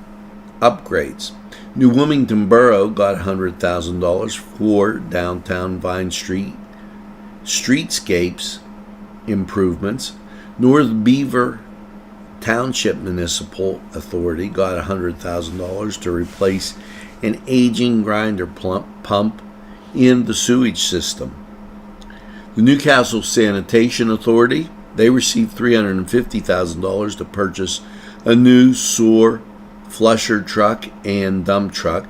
upgrades. New Wilmington Borough got $100,000 for downtown Vine Street streetscapes improvements. North Beaver Township Municipal Authority got $100,000 to replace an aging grinder pump in the sewage system. The Newcastle Sanitation Authority, they received $350,000 to purchase a new sewer flusher truck and dump truck.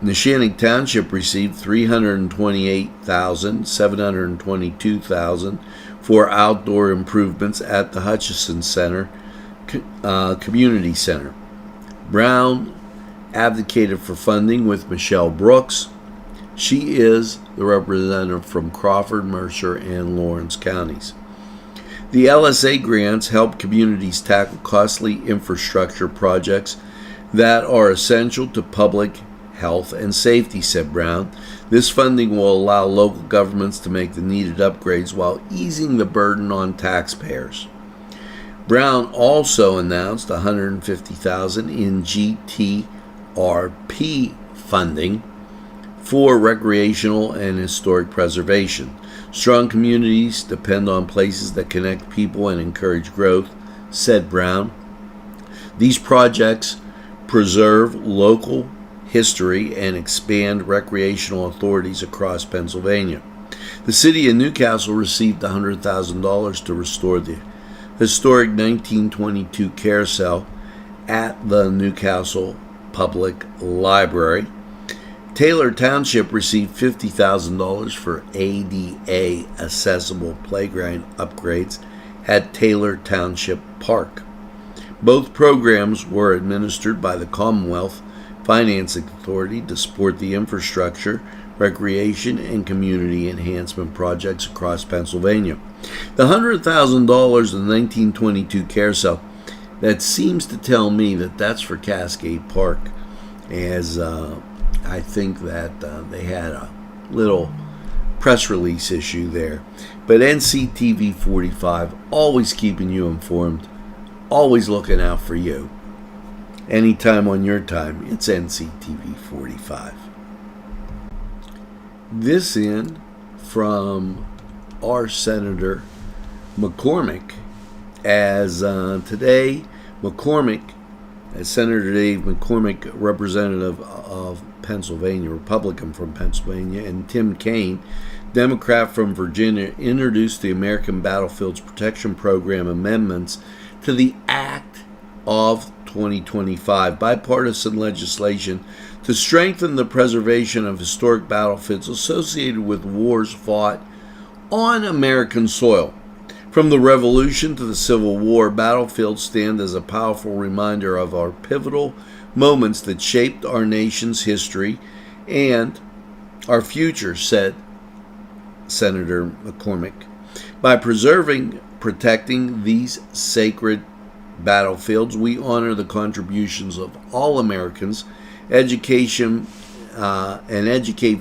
Neshannock Township received $328,722,000 for outdoor improvements at the Hutchison Center Community Center. Brown advocated for funding with Michelle Brooks. She is the representative from Crawford, Mercer, and Lawrence counties. The LSA grants help communities tackle costly infrastructure projects that are essential to public health and safety, said Brown. This funding will allow local governments to make the needed upgrades while easing the burden on taxpayers. Brown also announced $150,000 in GTRP funding for recreational and historic preservation. Strong communities depend on places that connect people and encourage growth, said Brown. These projects preserve local history and expand recreational authorities across Pennsylvania. The city of Newcastle received $100,000 to restore the historic 1922 carousel at the Newcastle Public Library. Taylor Township received $50,000 for ADA accessible playground upgrades at Taylor Township Park. Both programs were administered by the Commonwealth Financing Authority to support the infrastructure, recreation, and community enhancement projects across Pennsylvania. The $100,000 in the 1922 carousel, that seems to tell me that that's for Cascade Park, as I think that they had a little press release issue there. But Nctv45, always keeping you informed, always looking out for you. Anytime on your time, it's Nctv45. This in from our Senator McCormick, as today McCormick, Senator Dave McCormick, representative of Pennsylvania, Republican from Pennsylvania, and Tim Kaine, Democrat from Virginia, introduced the American Battlefields Protection Program amendments to the Act of 2025, bipartisan legislation to strengthen the preservation of historic battlefields associated with wars fought on American soil. From the Revolution to the Civil War, battlefields stand as a powerful reminder of our pivotal moments that shaped our nation's history and our future, said Senator McCormick. By protecting these sacred battlefields, we honor the contributions of all Americans, educate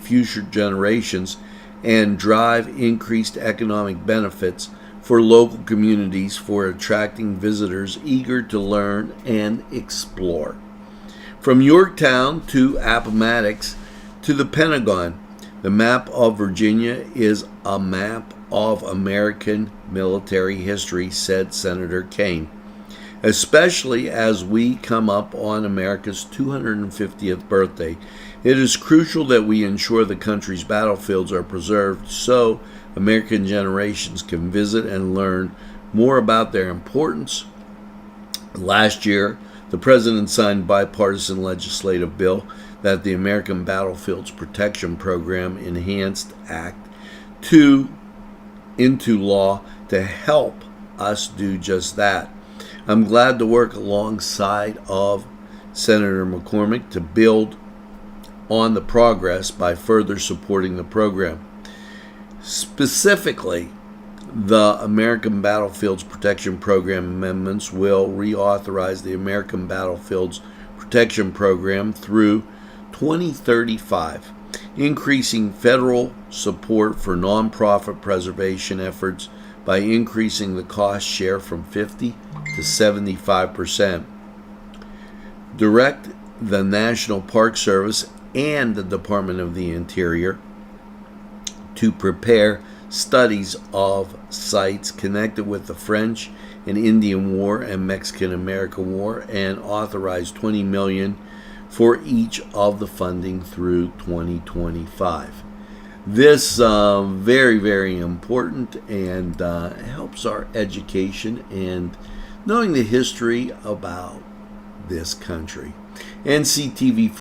future generations, and drive increased economic benefits for local communities, for attracting visitors eager to learn and explore. From Yorktown to Appomattox to the Pentagon, the map of Virginia is a map of American military history, said Senator Kaine. Especially as we come up on America's 250th birthday, it is crucial that we ensure the country's battlefields are preserved so American generations can visit and learn more about their importance. Last year, the President signed a bipartisan legislative bill that the American Battlefields Protection Program Enhanced Act into law to help us do just that. I'm glad to work alongside of Senator McCormick to build on the progress by further supporting the program. Specifically, the American Battlefields Protection Program amendments will reauthorize the American Battlefields Protection Program through 2035, increasing federal support for nonprofit preservation efforts by increasing the cost share from 50 to 75%. Direct the National Park Service and the Department of the Interior to prepare studies of sites connected with the French and Indian War and Mexican-American War, and authorize $20 million for each of the funding through 2025. This very, very important, and helps our education and knowing the history about this country. Nctv